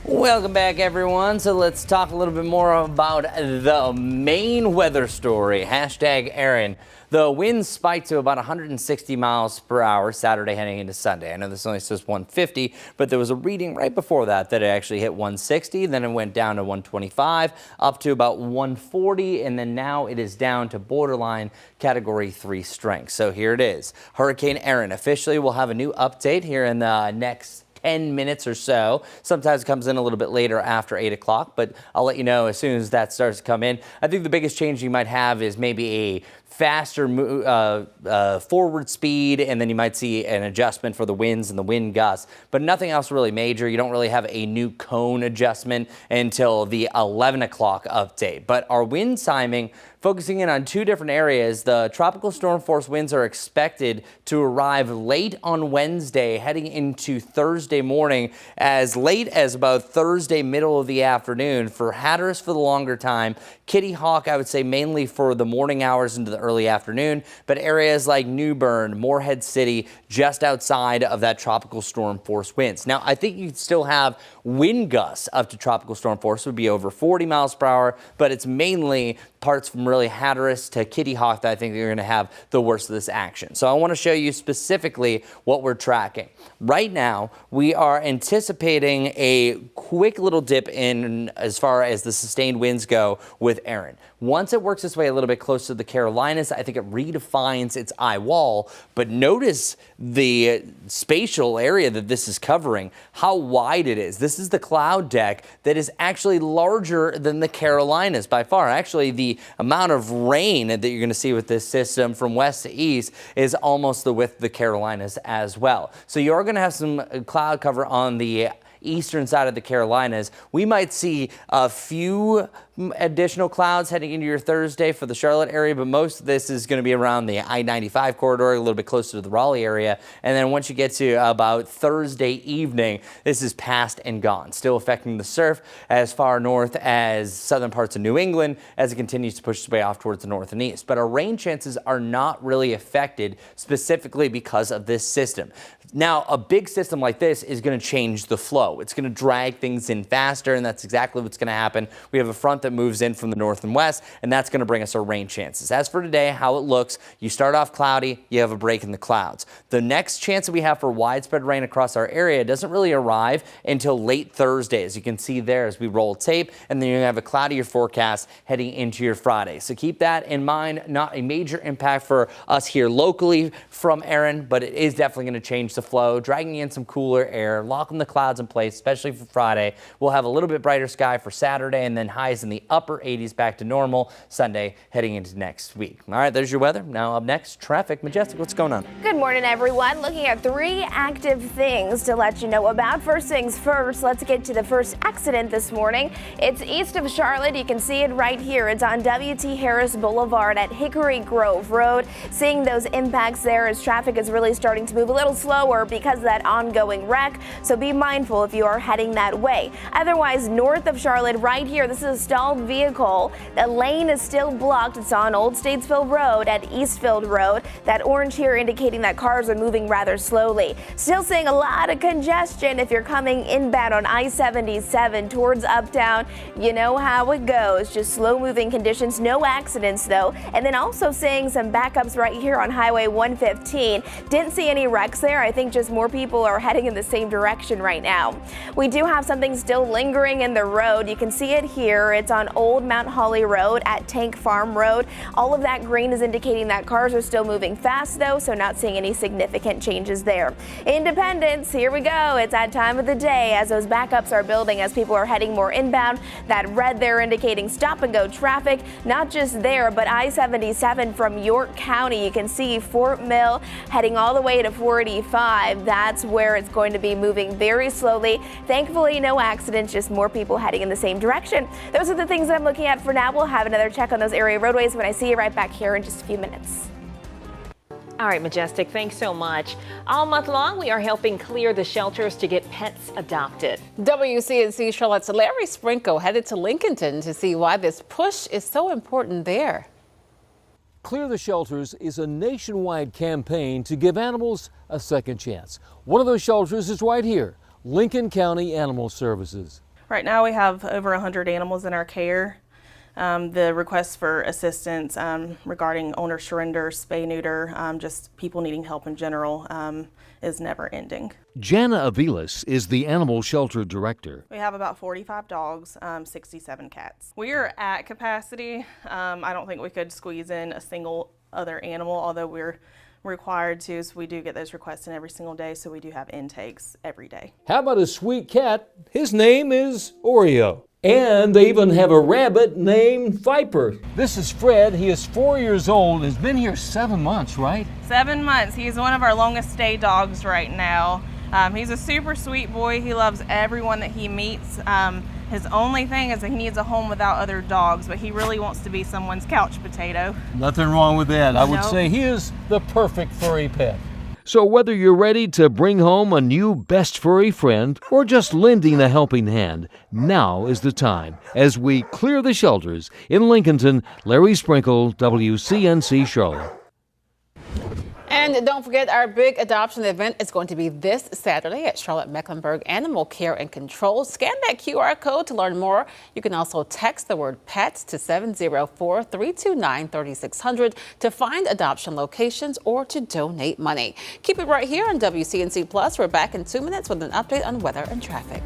Welcome back, everyone. So let's talk a little bit more about the main weather story. Hashtag Erin. The winds spiked to about 160 miles per hour Saturday heading into Sunday. I know this only says 150, but there was a reading right before that it actually hit 160. Then it went down to 125, up to about 140, and then now it is down to borderline Category 3 strength. So here it is. Hurricane Erin officially will have a new update here in the next 10 minutes or so. Sometimes it comes in a little bit later after 8 o'clock, but I'll let you know as soon as that starts to come in. I think the biggest change you might have is maybe a faster forward speed, and then you might see an adjustment for the winds and the wind gusts, but nothing else really major. You don't really have a new cone adjustment until the 11 o'clock update. But our wind timing, focusing in on two different areas, the tropical storm force winds are expected to arrive late on Wednesday, heading into Thursday morning, as late as about Thursday middle of the afternoon. For Hatteras for the longer time, Kitty Hawk, I would say mainly for the morning hours into the early afternoon, but areas like New Bern, Morehead City, just outside of that tropical storm force winds. Now, I think you'd still have wind gusts up to tropical storm force, would be over 40 miles per hour, but it's mainly parts from really Hatteras to Kitty Hawk that I think you're going to have the worst of this action. So I want to show you specifically what we're tracking. Right now, we are anticipating a quick little dip in as far as the sustained winds go with Erin. Once it works its way a little bit closer to the Carolinas, I think it redefines its eye wall. But notice the spatial area that this is covering, how wide it is. This is the cloud deck that is actually larger than the Carolinas by far. Actually, the amount of rain that you're going to see with this system from west to east is almost the width of the Carolinas as well. So you're going to have some cloud cover on the eastern side of the Carolinas. We might see a few additional clouds heading into your Thursday for the Charlotte area, but most of this is going to be around the I-95 corridor, a little bit closer to the Raleigh area. And then once you get to about Thursday evening, this is past and gone, still affecting the surf as far north as southern parts of New England as it continues to push its way off towards the north and east. But our rain chances are not really affected specifically because of this system. Now, a big system like this is going to change the flow. It's going to drag things in faster, and that's exactly what's going to happen. We have a front that moves in from the north and west, and that's going to bring us our rain chances. As for today, how it looks, you start off cloudy, you have a break in the clouds. The next chance that we have for widespread rain across our area doesn't really arrive until late Thursday, as you can see there as we roll tape, and then you're going to have a cloudier forecast heading into your Friday. So keep that in mind. Not a major impact for us here locally from Erin, but it is definitely going to change the flow, dragging in some cooler air, locking the clouds in place, especially for Friday. We'll have a little bit brighter sky for Saturday, and then highs in the upper 80s back to normal Sunday heading into next week. All right, there's your weather. Now up next, traffic. Majestic, what's going on? Good morning, everyone. Looking at 3 active things to let you know about. First things first, let's get to the first accident this morning. It's east of Charlotte. You can see it right here. It's on W.T. Harris Boulevard at Hickory Grove Road. Seeing those impacts there as traffic is really starting to move a little slower because of that ongoing wreck. So be mindful if you are heading that way. Otherwise, north of Charlotte right here, this is a stalled vehicle. The lane is still blocked. It's on Old Statesville Road at Eastfield Road. That orange here indicating that cars are moving rather slowly. Still seeing a lot of congestion if you're coming inbound on I-77 towards Uptown. You know how it goes. Just slow moving conditions. No accidents though. And then also seeing some backups right here on Highway 115. Didn't see any wrecks there. I think just more people are heading in the same direction right now. We do have something still lingering in the road. You can see it here. It's on Old Mount Holly Road at Tank Farm Road. All of that green is indicating that cars are still moving fast though, so not seeing any significant changes there. Independence, here we go. It's that time of the day as those backups are building as people are heading more inbound. That red there indicating stop and go traffic, not just there, but I-77 from York County. You can see Fort Mill heading all the way to 485. That's where it's going to be moving very slowly. Thankfully, no accidents, just more people heading in the same direction. Those are the things that I'm looking at for now. We'll have another check on those area roadways when I see you right back here in just a few minutes. All right, Majestic, thanks so much. All month long, we are helping clear the shelters to get pets adopted. WCNC Charlotte's Larry Sprinkle headed to Lincolnton to see why this push is so important there. Clear the Shelters is a nationwide campaign to give animals a second chance. One of those shelters is right here, Lincoln County Animal Services. Right now we have over 100 animals in our care. The requests for assistance regarding owner surrender, spay, neuter, just people needing help in general is never ending. Jana Avilas is the animal shelter director. We have about 45 dogs, 67 cats. We are at capacity. I don't think we could squeeze in a single other animal, although we're required to, so we do get those requests in every single day, so we do have intakes every day. How about a sweet cat? His name is Oreo. And they even have a rabbit named Viper. This is Fred. He is 4 years old. Has been here 7 months, right? 7 months. He's one of our longest stay dogs right now. He's a super sweet boy. He loves everyone that he meets. His only thing is that he needs a home without other dogs, but he really wants to be someone's couch potato. Nothing wrong with that. I would say he is the perfect furry pet. So whether you're ready to bring home a new best furry friend or just lending a helping hand, now is the time as we clear the shelters in Lincolnton. Larry Sprinkle, WCNC Charlotte. And don't forget, our big adoption event is going to be this Saturday at Charlotte Mecklenburg Animal Care and Control. Scan that QR code to learn more. You can also text the word PETS to 704-329-3600 to find adoption locations or to donate money. Keep it right here on WCNC Plus. We're back in 2 minutes with an update on weather and traffic.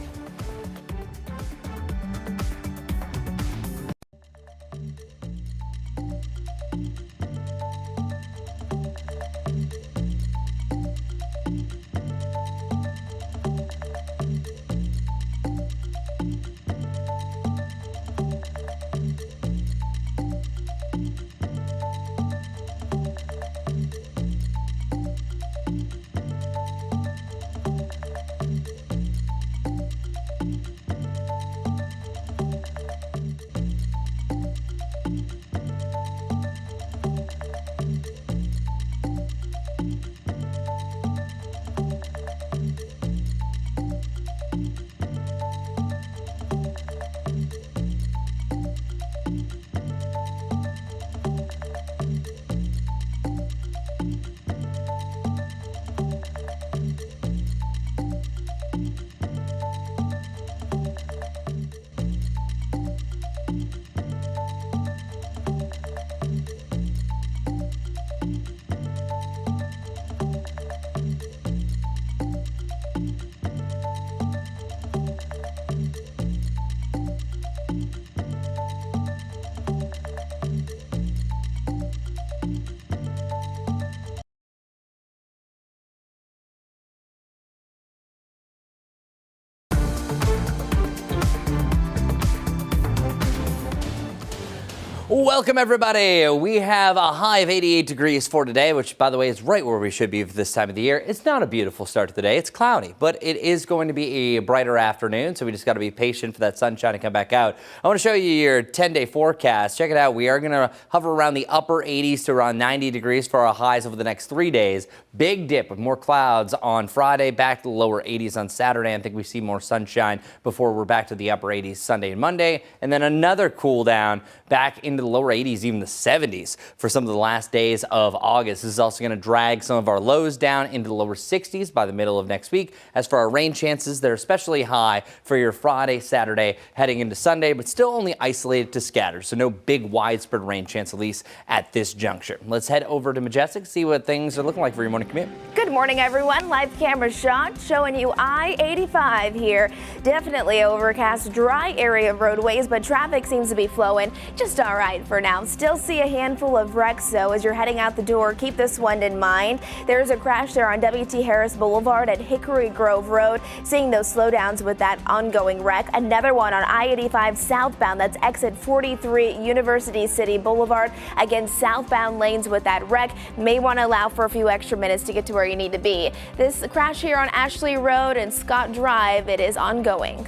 Welcome, everybody. We have a high of 88 degrees for today, which, by the way, is right where we should be for this time of the year. It's not a beautiful start to the day. It's cloudy, but it is going to be a brighter afternoon, so we just got to be patient for that sunshine to come back out. I want to show you your 10-day forecast. Check it out. We are going to hover around the upper 80s to around 90 degrees for our highs over the next 3 days. Big dip with more clouds on Friday, back to the lower 80s on Saturday. I think we see more sunshine before we're back to the upper 80s Sunday and Monday, and then another cool down back into the lower 80s, even the 70s for some of the last days of August. This is also going to drag some of our lows down into the lower 60s by the middle of next week. As for our rain chances, they're especially high for your Friday, Saturday, heading into Sunday, but still only isolated to scatter. So no big widespread rain chance, at least at this juncture. Let's head over to Majestic, see what things are looking like for your morning commute. Good morning, everyone. Live camera shot showing you I-85 here. Definitely overcast, dry area of roadways, but traffic seems to be flowing just all right for now. Still see a handful of wrecks, though, as you're heading out the door. Keep this one in mind. There's a crash there on W.T. Harris Boulevard at Hickory Grove Road. Seeing those slowdowns with that ongoing wreck. Another one on I-85 southbound. That's exit 43 University City Boulevard. Again, southbound lanes with that wreck. May want to allow for a few extra minutes to get to where you need to be. This crash here on Ashley Road and Scott Drive, it is ongoing.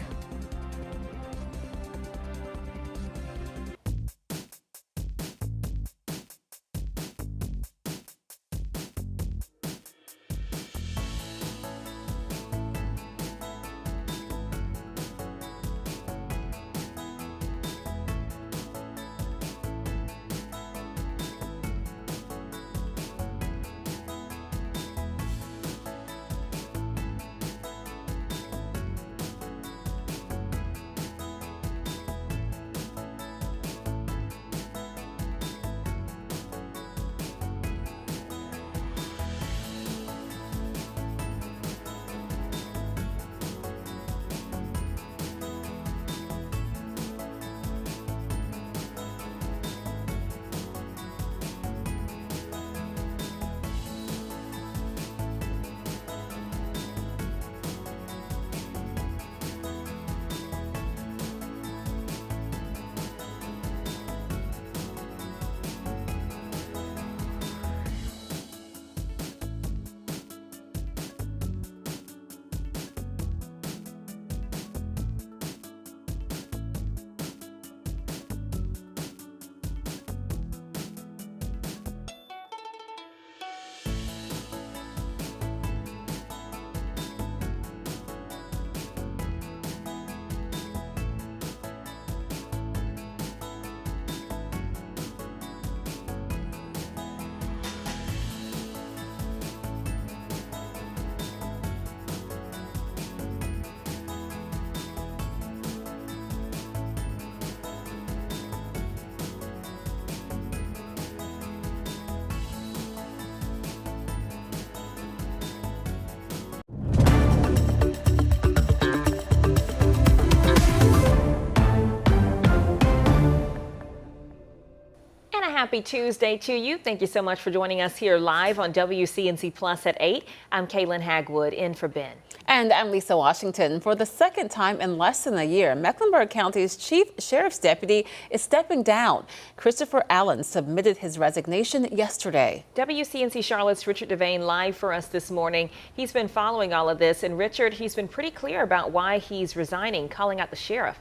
Happy Tuesday to you. Thank you so much for joining us here live on WCNC Plus at 8. I'm Kaylin Hagwood in for Ben. And I'm Lisa Washington. For the second time in less than a year, Mecklenburg County's Chief Sheriff's Deputy is stepping down. Christopher Allen submitted his resignation yesterday. WCNC Charlotte's Richard Devane live for us this morning. He's been following all of this, and Richard, he's been pretty clear about why he's resigning, calling out the sheriff.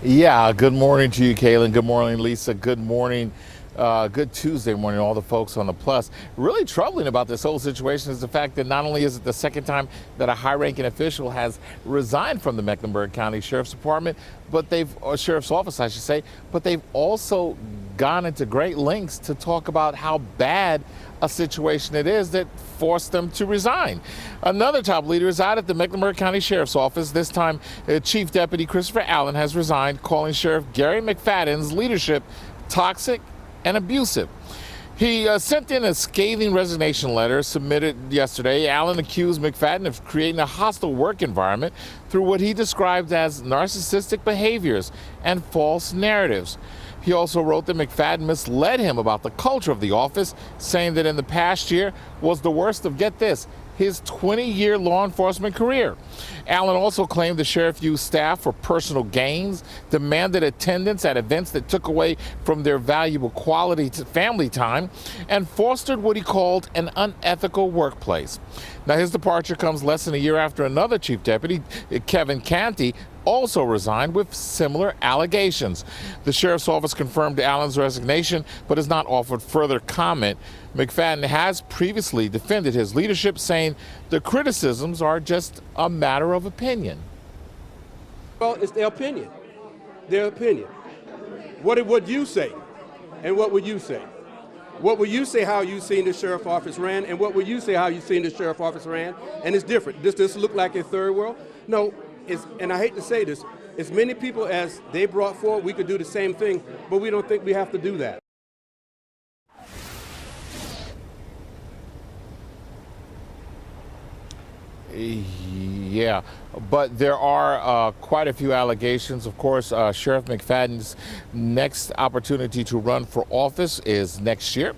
Yeah, good morning to you, Kaylin. Good morning, Lisa. Good morning. Good Tuesday morning, all the folks on the Plus. Really troubling about this whole situation is the fact that not only is it the second time that a high-ranking official has resigned from the Mecklenburg County Sheriff's Department, or Sheriff's Office, I should say, but they've also gone into great lengths to talk about how bad a situation it is that forced them to resign. Another top leader is out at the Mecklenburg County Sheriff's Office. This time, Chief Deputy Christopher Allen has resigned, calling Sheriff Gary McFadden's leadership toxic and abusive. He sent in a scathing resignation letter submitted yesterday. Allen accused McFadden of creating a hostile work environment through what he described as narcissistic behaviors and false narratives. He also wrote that McFadden misled him about the culture of the office, saying that in the past year was the worst of, get this, his 20-year law enforcement career. Allen also claimed the sheriff used staff for personal gains, demanded attendance at events that took away from their valuable quality family time, and fostered what he called an unethical workplace. Now, his departure comes less than a year after another chief deputy, Kevin Canty, also resigned with similar allegations. The sheriff's office confirmed Allen's resignation, but has not offered further comment. McFadden has previously defended his leadership, saying the criticisms are just a matter of opinion. Well, it's their opinion. Their opinion. What would you say? And what would you say? What would you say how you seen the sheriff office ran? And what would you say how you seen the sheriff office ran? And it's different. Does this look like a third world? No. And I hate to say this, as many people as they brought forward, we could do the same thing, but we don't think we have to do that. Yeah, but there are quite a few allegations. Of course, Sheriff McFadden's next opportunity to run for office is next year.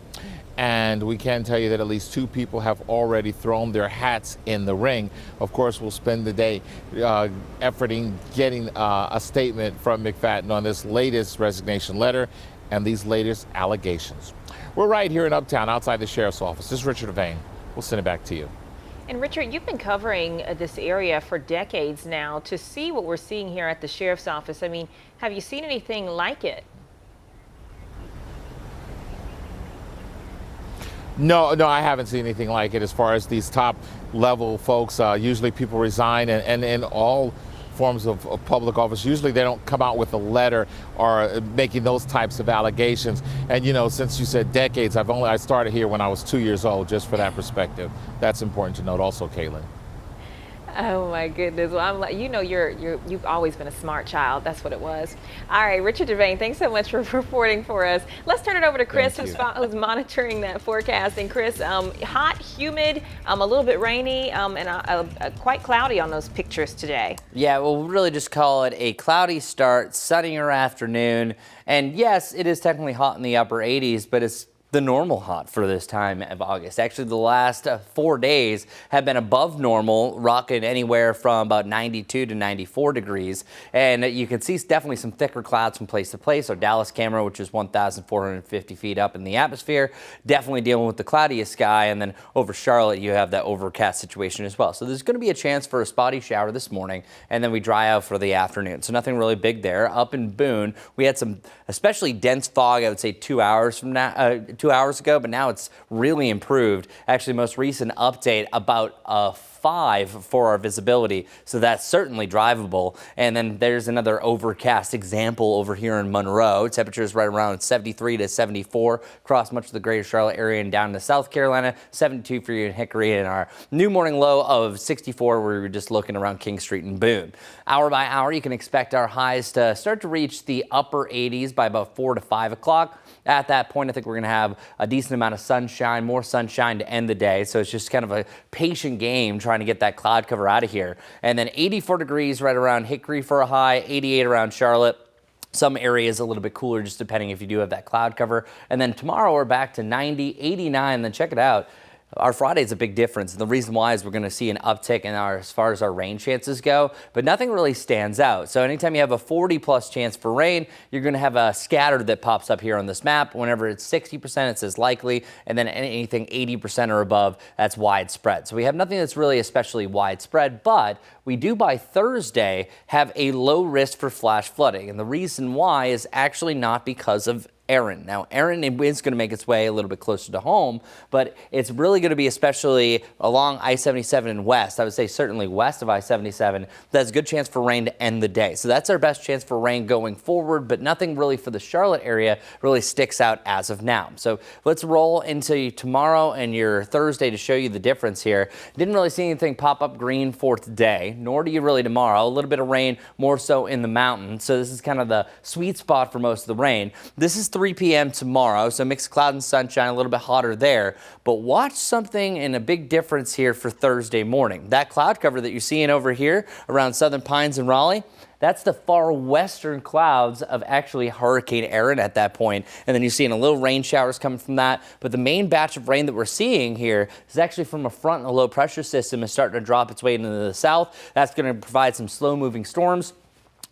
And we can tell you that at least 2 people have already thrown their hats in the ring. Of course, we'll spend the day efforting getting a statement from McFadden on this latest resignation letter and these latest allegations. We're right here in Uptown outside the sheriff's office. This is Richard Devane. We'll send it back to you. And Richard, you've been covering this area for decades now. To see what we're seeing here at the sheriff's office, I mean, have you seen anything like it? No, I haven't seen anything like it as far as these top level folks. Usually people resign and in all forms of public office, usually they don't come out with a letter or making those types of allegations. And you know, since you said decades, I started here when I was 2 years old, just for that perspective. That's important to note also, Kaylin. Oh my goodness. Well, I'm like, you know, you've always been a smart child. That's what it was. All right, Richard Devane, thanks so much for reporting for us. Let's turn it over to Chris, who's monitoring that forecast. And Chris, hot, humid, a little bit rainy, and quite cloudy on those pictures today. Yeah, we'll really just call it a cloudy start, sunnier afternoon. And yes, it is technically hot in the upper 80s, but it's the normal hot for this time of August. Actually, the last 4 days have been above normal, rocking anywhere from about 92 to 94 degrees. And you can see definitely some thicker clouds from place to place. Our Dallas camera, which is 1,450 feet up in the atmosphere, definitely dealing with the cloudiest sky. And then over Charlotte, you have that overcast situation as well. So there's going to be a chance for a spotty shower this morning, and then we dry out for the afternoon. So nothing really big there. Up in Boone, we had some especially dense fog, I would say 2 hours from now. 2 hours ago, but now it's really improved. Actually, most recent update about 5 for our visibility, so that's certainly drivable. And then there's another overcast example over here in Monroe. Temperatures right around 73 to 74 across much of the greater Charlotte area and down to South Carolina, 72 for you in Hickory, and our new morning low of 64 where we were just looking around King Street and Boone. Hour by hour, you can expect our highs to start to reach the upper 80s by about 4 to 5 o'clock. At that point, I think we're going to have a decent amount of sunshine, more sunshine to end the day. So it's just kind of a patient game trying to get that cloud cover out of here. And then 84 degrees right around Hickory for a high, 88 around Charlotte. Some areas a little bit cooler, just depending if you do have that cloud cover. And then tomorrow we're back to 90, 89. Then check it out. Our Friday is a big difference. And the reason why is we're going to see an uptick in as far as our rain chances go, but nothing really stands out. So anytime you have a 40+ chance for rain, you're going to have a scatter that pops up here on this map. Whenever it's 60%, it says likely, and then anything 80% or above, that's widespread. So we have nothing that's really especially widespread, but we do by Thursday have a low risk for flash flooding. And the reason why is actually not because of Erin. Now, Erin is going to make its way a little bit closer to home, but it's really going to be especially along I-77 and west. I would say certainly west of I-77. That's a good chance for rain to end the day. So that's our best chance for rain going forward, but nothing really for the Charlotte area really sticks out as of now. So let's roll into tomorrow and your Thursday to show you the difference here. Didn't really see anything pop up green for today, nor do you really tomorrow. A little bit of rain more so in the mountains. So this is kind of the sweet spot for most of the rain. This is 3 3 p.m. tomorrow, so mixed cloud and sunshine, a little bit hotter there. But watch something and a big difference here for Thursday morning. That cloud cover that you're seeing over here around Southern Pines and Raleigh, that's the far western clouds of actually Hurricane Erin at that point. And then you're seeing a little rain showers coming from that. But the main batch of rain that we're seeing here is actually from a front and a low pressure system is starting to drop its way into the south. That's going to provide some slow moving storms,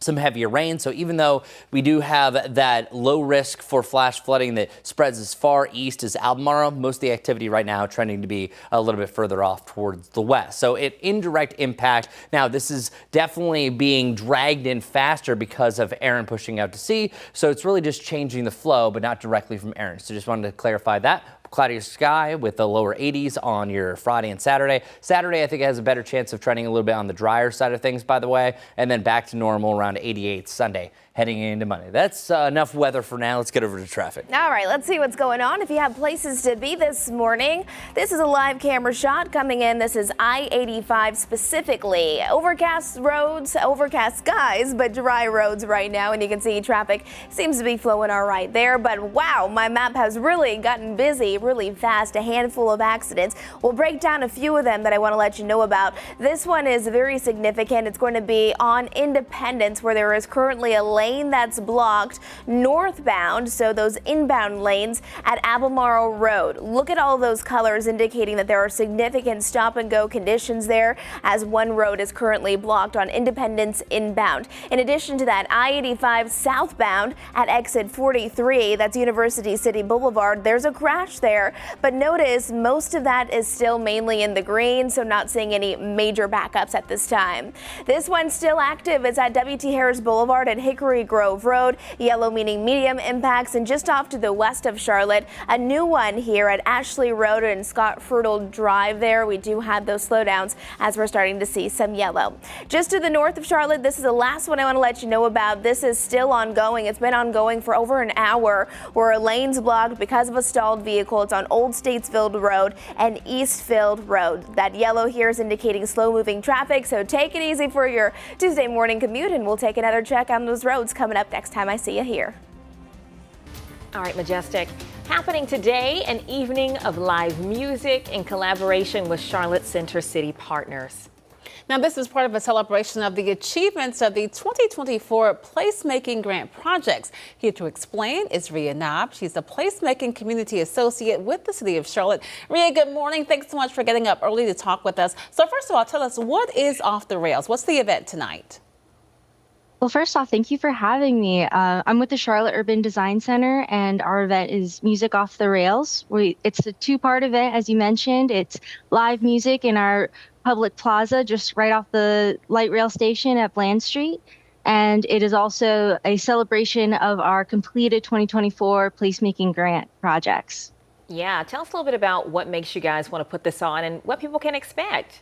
some heavier rain. So even though we do have that low risk for flash flooding that spreads as far east as Albemarle, most of the activity right now trending to be a little bit further off towards the west. So it indirect impact. Now this is definitely being dragged in faster because of Erin pushing out to sea. So it's really just changing the flow, but not directly from Erin. So just wanted to clarify that. Cloudier sky with the lower 80s on your Friday and Saturday. Saturday, I think, it has a better chance of trending a little bit on the drier side of things, by the way, and then back to normal around 88 Sunday heading into Monday. That's enough weather for now. Let's get over to traffic. All right, let's see what's going on. If you have places to be this morning, this is a live camera shot coming in. This is I-85 specifically. Overcast roads, overcast skies, but dry roads right now. And you can see traffic seems to be flowing all right there. But wow, my map has really gotten busy really fast. A handful of accidents. We'll break down a few of them that I want to let you know about. This one is very significant. It's going to be on Independence, where there is currently a lane that's blocked northbound, so those inbound lanes at Albemarle Road. Look at all those colors indicating that there are significant stop and go conditions there, as one road is currently blocked on Independence inbound. In addition to that, I-85 southbound at exit 43, that's University City Boulevard, there's a crash there, but notice most of that is still mainly in the green, so not seeing any major backups at this time. This one's still active. It's at W.T. Harris Boulevard at Hickory Grove Road, yellow meaning medium impacts, and just off to the west of Charlotte, a new one here at Ashley Road and Scott Frutal Drive there. We do have those slowdowns as we're starting to see some yellow. Just to the north of Charlotte, this is the last one I want to let you know about. This is still ongoing. It's been ongoing for over an hour, where a lane's blocked because of a stalled vehicle. It's on Old Statesfield Road and Eastfield Road. That yellow here is indicating slow moving traffic, so take it easy for your Tuesday morning commute, and we'll take another check on those roads coming up next time I see you here. All right, Majestic. Happening today, an evening of live music in collaboration with Charlotte Center City partners. Now, this is part of a celebration of the achievements of the 2024 Placemaking Grant Projects. Here to explain is Ria Knob. She's the Placemaking Community Associate with the City of Charlotte. Ria, good morning. Thanks so much for getting up early to talk with us. So first of all, tell us, what is Off the Rails? What's the event tonight? Well, first off, thank you for having me. I'm with the Charlotte Urban Design Center, and our event is Music Off the Rails. It's a two-part event, as you mentioned. It's live music in our public plaza, just right off the light rail station at Bland Street. And it is also a celebration of our completed 2024 placemaking grant projects. Yeah, tell us a little bit about what makes you guys want to put this on and what people can expect.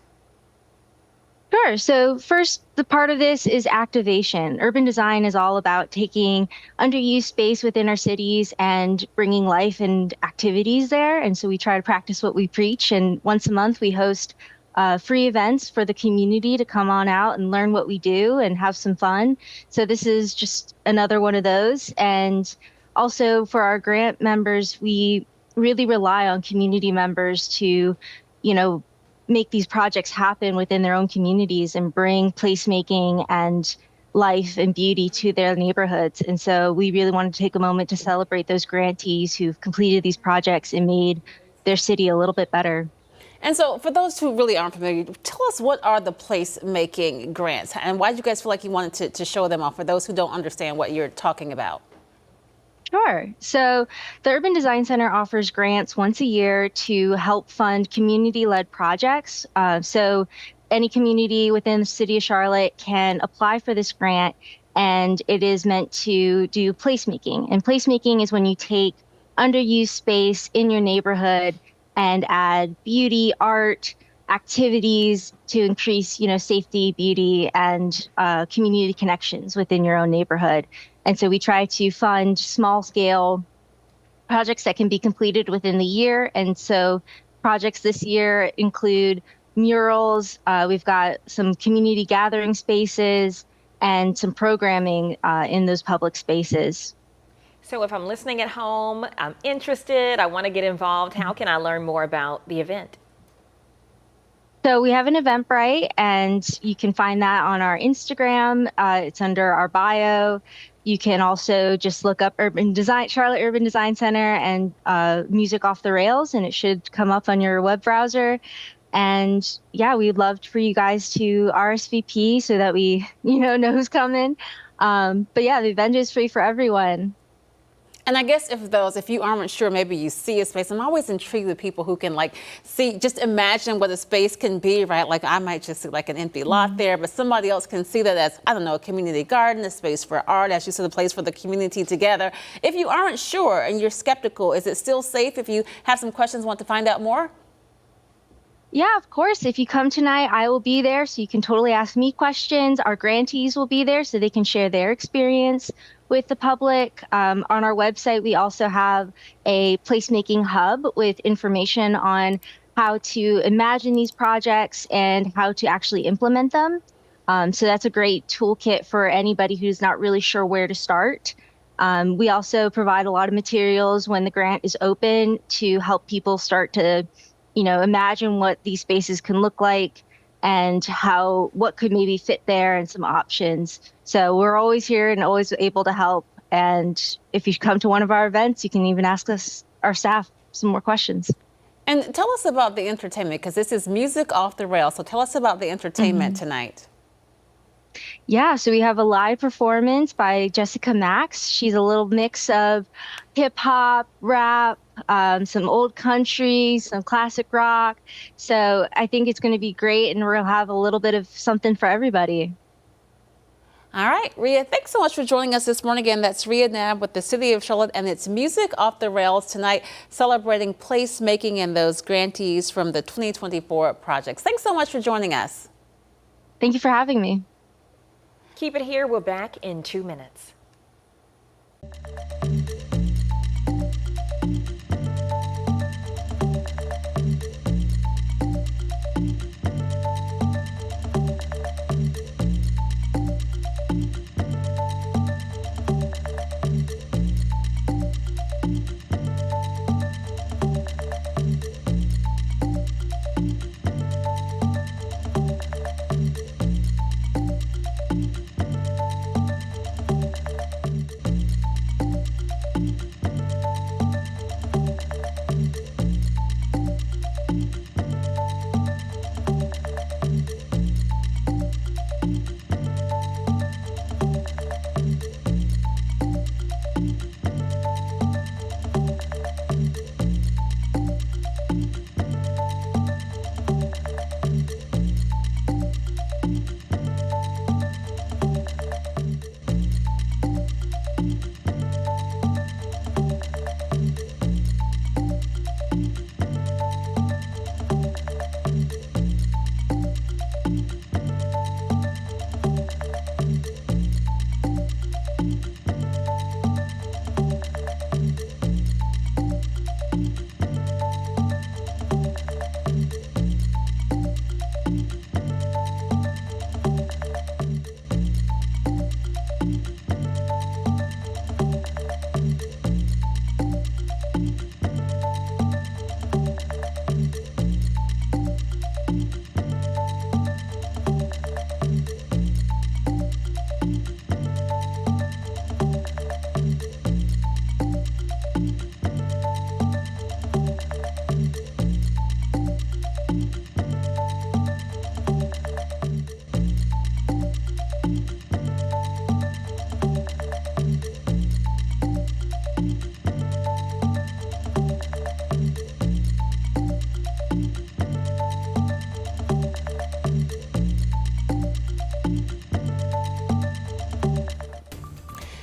Sure. So first, the part of this is activation. Urban design is all about taking underused space within our cities and bringing life and activities there. And so we try to practice what we preach. And once a month, we host free events for the community to come on out and learn what we do and have some fun. So this is just another one of those. And also for our grant members, we really rely on community members to, make these projects happen within their own communities and bring placemaking and life and beauty to their neighborhoods. And so we really wanted to take a moment to celebrate those grantees who've completed these projects and made their city a little bit better. And so for those who really aren't familiar, tell us, what are the placemaking grants and why did you guys feel like you wanted to show them off for those who don't understand what you're talking about? Sure. So the Urban Design Center offers grants once a year to help fund community-led projects. So any community within the city of Charlotte can apply for this grant, and it is meant to do placemaking. And placemaking is when you take underused space in your neighborhood and add beauty, art, activities to increase, safety, beauty, and community connections within your own neighborhood. And so we try to fund small scale projects that can be completed within the year. And so projects this year include murals. We've got some community gathering spaces and some programming in those public spaces. So if I'm listening at home, I'm interested, I want to get involved, how can I learn more about the event? So we have an Eventbrite, and you can find that on our Instagram. It's under our bio. You can also just look up Charlotte Urban Design Center and Music Off the Rails, and it should come up on your web browser. And yeah, we'd love for you guys to RSVP so that we, know who's coming. But yeah, the event is free for everyone. And I guess if you aren't sure, maybe you see a space. I'm always intrigued with people who can just imagine what a space can be, right? Like I might just see like an empty lot there, but somebody else can see that as, I don't know, a community garden, a space for art, as you said, a place for the community together. If you aren't sure and you're skeptical, is it still safe if you have some questions, want to find out more? Yeah, of course. If you come tonight, I will be there, so you can totally ask me questions. Our grantees will be there so they can share their experience with the public. On our website, we also have a placemaking hub with information on how to imagine these projects and how to actually implement them. So that's a great toolkit for anybody who's not really sure where to start. We also provide a lot of materials when the grant is open to help people start to imagine what these spaces can look like and what could maybe fit there and some options. So we're always here and always able to help. And if you come to one of our events, you can even ask our staff some more questions. And tell us about the entertainment, because this is Music Off the Rails. So tell us about the entertainment tonight. Yeah, so we have a live performance by Jessica Max. She's a little mix of hip hop, rap, some old country, some classic rock. So I think it's going to be great, and we'll have a little bit of something for everybody. All right, Rhea, thanks so much for joining us this morning. Again, that's Rhea Nab with the City of Charlotte, and it's Music Off the Rails tonight, celebrating placemaking and those grantees from the 2024 projects. Thanks so much for joining us. Thank you for having me. Keep it here. We're back in 2 minutes.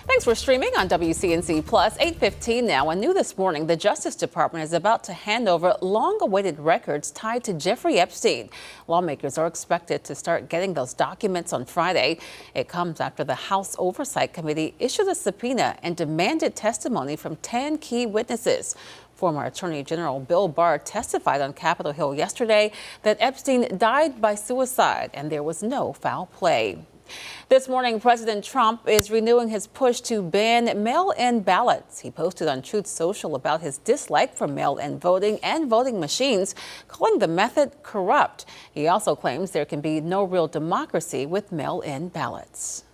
Thanks for streaming on WCNC Plus. 8:15 now, and new this morning, the Justice Department is about to hand over long-awaited records tied to Jeffrey Epstein. Lawmakers are expected to start getting those documents on Friday. It comes after the House Oversight Committee issued a subpoena and demanded testimony from 10 key witnesses. Former Attorney General Bill Barr testified on Capitol Hill yesterday that Epstein died by suicide and there was no foul play. This morning, President Trump is renewing his push to ban mail-in ballots. He posted on Truth Social about his dislike for mail-in voting and voting machines, calling the method corrupt. He also claims there can be no real democracy with mail-in ballots.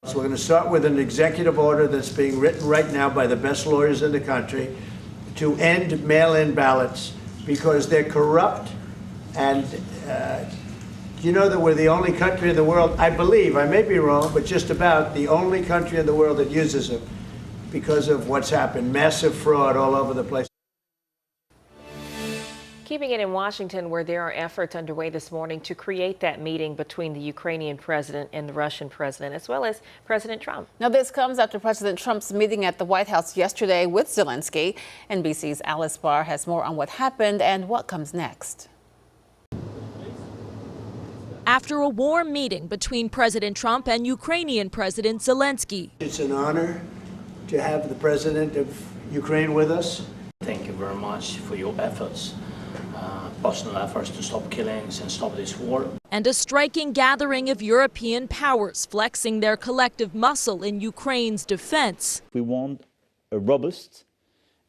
So we're going to start with an executive order that's being written right now by the best lawyers in the country to end mail-in ballots because they're corrupt. And you know that we're the only country in the world, I believe, I may be wrong, but just about the only country in the world that uses them because of what's happened. Massive fraud all over the place. Keeping it in Washington, where there are efforts underway this morning to create that meeting between the Ukrainian president and the Russian president, as well as President Trump. Now, this comes after President Trump's meeting at the White House yesterday with Zelensky. NBC's Alice Barr has more on what happened and what comes next. After a warm meeting between President Trump and Ukrainian President Zelensky. It's an honor to have the president of Ukraine with us. Thank you very much for your efforts, personal efforts to stop killings and stop this war. And a striking gathering of European powers flexing their collective muscle in Ukraine's defense. We want a robust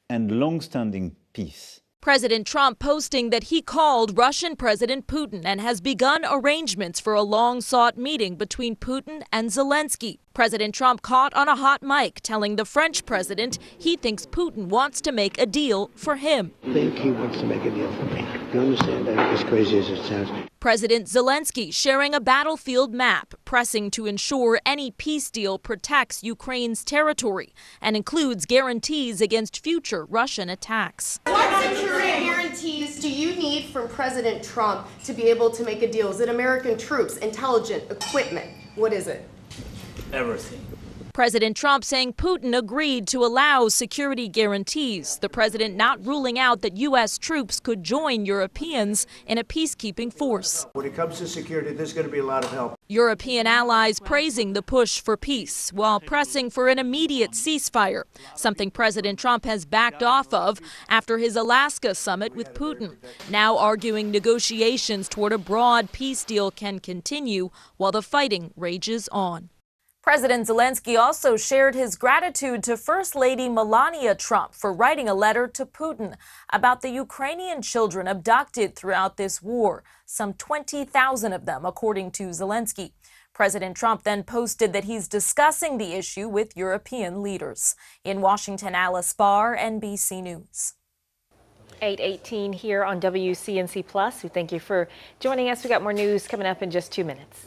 and long-standing peace. President Trump posting that he called Russian President Putin and has begun arrangements for a long-sought meeting between Putin and Zelensky. President Trump caught on a hot mic telling the French president he thinks Putin wants to make a deal for him. I think he wants to make a deal for me. You understand? As crazy as it sounds. President Zelensky sharing a battlefield map, pressing to ensure any peace deal protects Ukraine's territory and includes guarantees against future Russian attacks. What security guarantees do you need from President Trump to be able to make a deal? Is it American troops, intelligence, equipment? What is it? Everything. President Trump saying Putin agreed to allow security guarantees, the president not ruling out that U.S. troops could join Europeans in a peacekeeping force. When it comes to security, there's going to be a lot of help. European allies praising the push for peace while pressing for an immediate ceasefire, something President Trump has backed off of after his Alaska summit with Putin, now arguing negotiations toward a broad peace deal can continue while the fighting rages on. President Zelensky also shared his gratitude to First Lady Melania Trump for writing a letter to Putin about the Ukrainian children abducted throughout this war, some 20,000 of them, according to Zelensky. President Trump then posted that he's discussing the issue with European leaders. In Washington, Alice Barr, NBC News. 8:18 here on WCNC Plus. We thank you for joining us. We got more news coming up in just 2 minutes.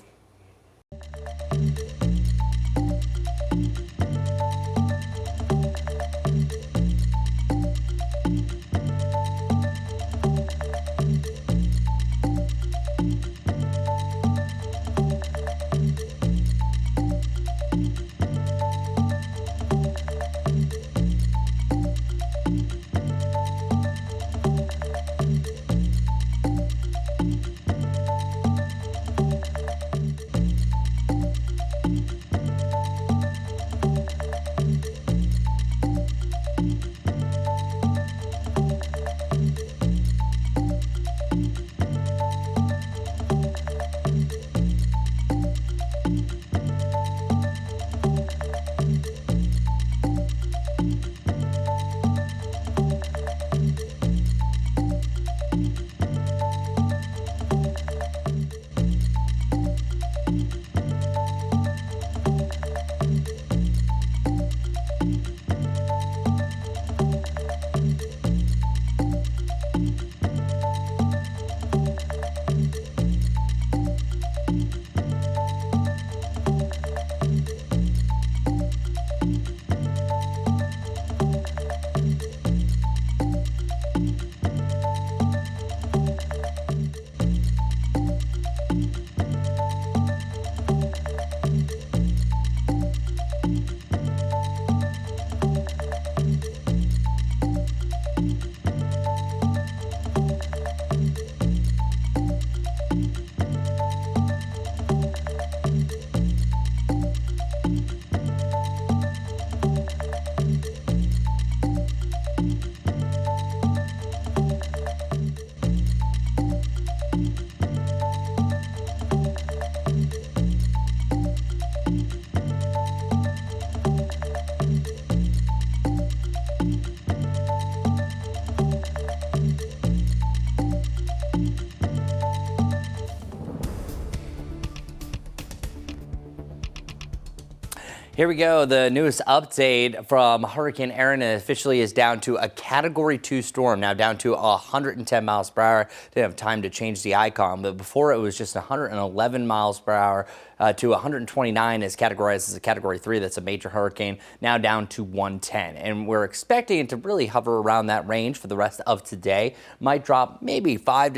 Here we go. The newest update from Hurricane Erin officially is down to a Category 2 storm, now down to 110 miles per hour. Didn't have time to change the icon, but before it was just 111 miles per hour. To 129 is categorized as a Category 3. That's a major hurricane, now down to 110. And we're expecting it to really hover around that range for the rest of today. Might drop maybe 5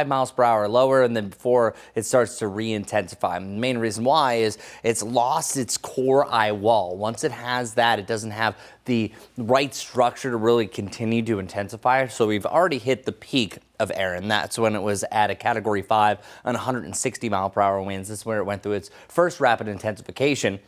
miles per hour lower, and then before it starts to re-intensify. The main reason why is it's lost its core eye wall. Once it has that, it doesn't have the right structure to really continue to intensify. So we've already hit the peak of Erin. That's when it was at a Category 5 on 160 mile per hour winds. This is where it went through its first rapid intensification.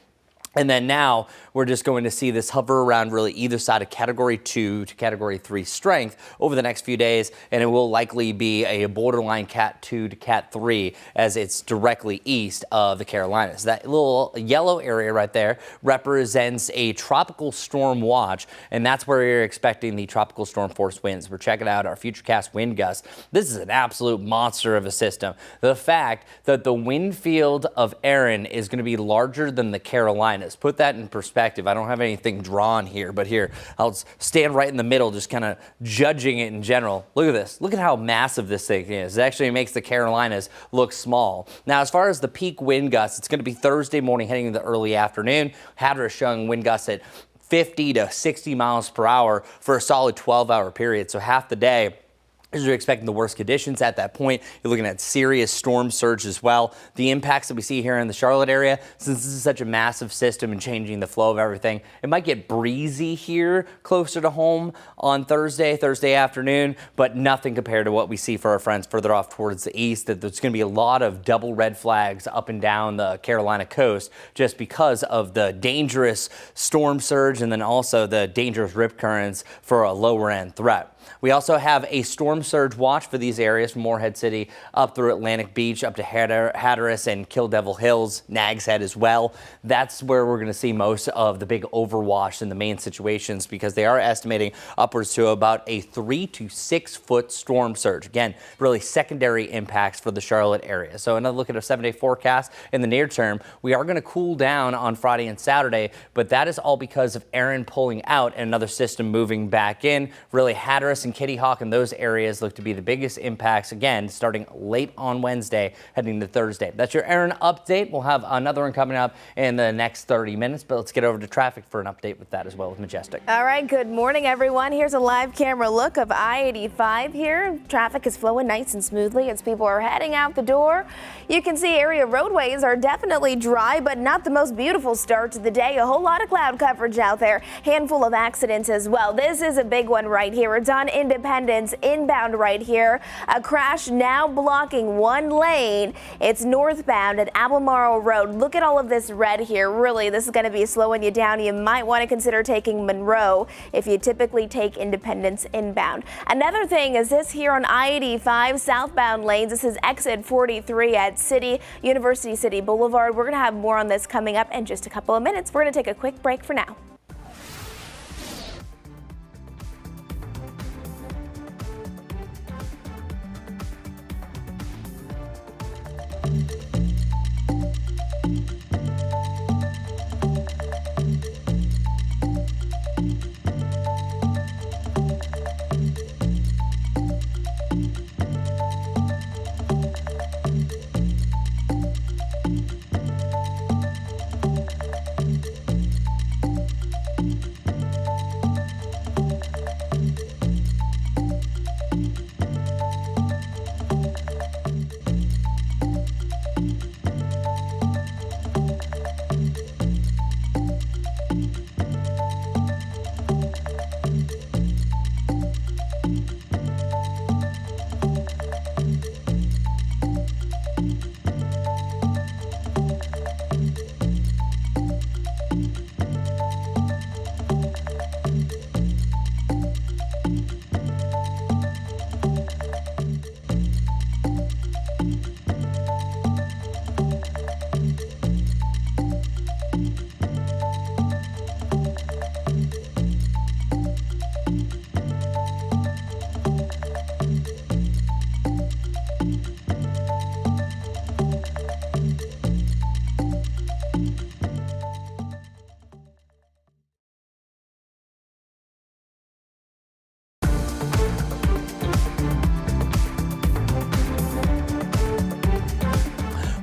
And then now we're just going to see this hover around really either side of Category 2 to Category 3 strength over the next few days, and it will likely be a borderline Cat 2 to Cat 3 as it's directly east of the Carolinas. That little yellow area right there represents a tropical storm watch, and that's where you're expecting the tropical storm force winds. We're checking out our futurecast wind gusts. This is an absolute monster of a system. The fact that the wind field of Erin is going to be larger than the Carolinas. Put that in perspective. I don't have anything drawn here, but here, I'll stand right in the middle, just kind of judging it in general. Look at this. Look at how massive this thing is. It actually makes the Carolinas look small. Now, as far as the peak wind gusts, it's going to be Thursday morning heading into the early afternoon. Hatteras showing wind gusts at 50 to 60 miles per hour for a solid 12-hour period, so half the day. You're expecting the worst conditions at that point. You're looking at serious storm surge as well. The impacts that we see here in the Charlotte area, since this is such a massive system and changing the flow of everything, it might get breezy here closer to home on Thursday afternoon, but nothing compared to what we see for our friends further off towards the east. That there's going to be a lot of double red flags up and down the Carolina coast just because of the dangerous storm surge and then also the dangerous rip currents for a lower end threat. We also have a storm surge watch for these areas from Morehead City up through Atlantic Beach, up to Hatteras and Kill Devil Hills, Nags Head as well. That's where we're going to see most of the big overwash in the main situations because they are estimating upwards to about a 3 to 6 foot storm surge. Again, really secondary impacts for the Charlotte area. So another look at a 7-day forecast in the near term. We are going to cool down on Friday and Saturday, but that is all because of Erin pulling out and another system moving back in. Really, Hatteras and Kitty Hawk and those areas look to be the biggest impacts, again, starting late on Wednesday, heading to Thursday. That's your Erin update. We'll have another one coming up in the next 30 minutes, but let's get over to traffic for an update with that as well with Majestic. All right, good morning, everyone. Here's a live camera look of I-85 here. Traffic is flowing nice and smoothly as people are heading out the door. You can see area roadways are definitely dry, but not the most beautiful start to the day. A whole lot of cloud coverage out there. Handful of accidents as well. This is a big one right here. It's on Independence inbound right here. A crash now blocking one lane. It's northbound at Albemarle Road. Look at all of this red here. Really, this is going to be slowing you down. You might want to consider taking Monroe if you typically take Independence inbound. Another thing is this here on I-85 southbound lanes. This is exit 43 at University City Boulevard. We're going to have more on this coming up in just a couple of minutes. We're going to take a quick break for now.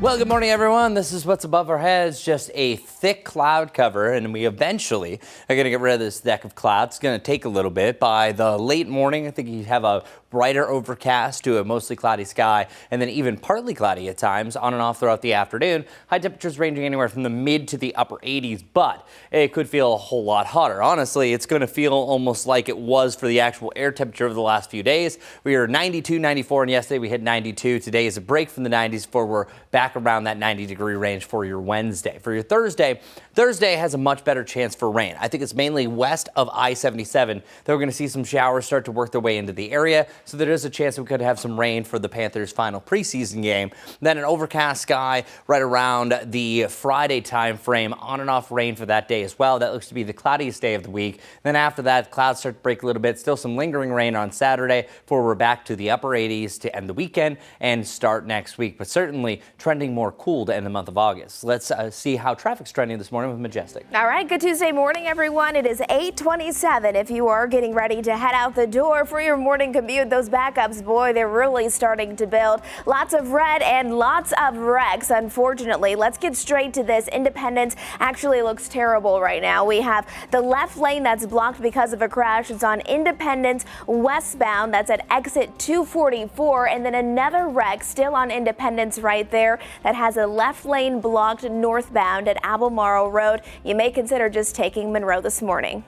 Well, good morning, everyone. This is what's above our heads, just a thick cloud cover, and we eventually are going to get rid of this deck of clouds. It's going to take a little bit. By the late morning, I think you have a brighter overcast to a mostly cloudy sky, and then even partly cloudy at times on and off throughout the afternoon. High temperatures ranging anywhere from the mid to the upper 80s, but it could feel a whole lot hotter. Honestly, it's going to feel almost like it was for the actual air temperature over the last few days. We were 92, 94, and yesterday we hit 92. Today is a break from the 90s before we're back around that 90-degree range for your Wednesday. For your Thursday has a much better chance for rain. I think it's mainly west of I-77 that we're going to see some showers start to work their way into the area. So there is a chance we could have some rain for the Panthers' final preseason game. Then an overcast sky right around the Friday time frame, on and off rain for that day as well. That looks to be the cloudiest day of the week. Then after that, clouds start to break a little bit. Still some lingering rain on Saturday before we're back to the upper 80s to end the weekend and start next week. But certainly trending more cool to end the month of August. Let's see how traffic's trending this morning with Majestic. All right, good Tuesday morning, everyone. It is 8:27. If you are getting ready to head out the door for your morning commute, those backups, boy, they're really starting to build. Lots of red and lots of wrecks, unfortunately. Let's get straight to this. Independence actually looks terrible right now. We have the left lane that's blocked because of a crash. It's on Independence westbound. That's at exit 244. And then another wreck still on Independence right there that has a left lane blocked northbound at Albemarle Road. You may consider just taking Monroe this morning.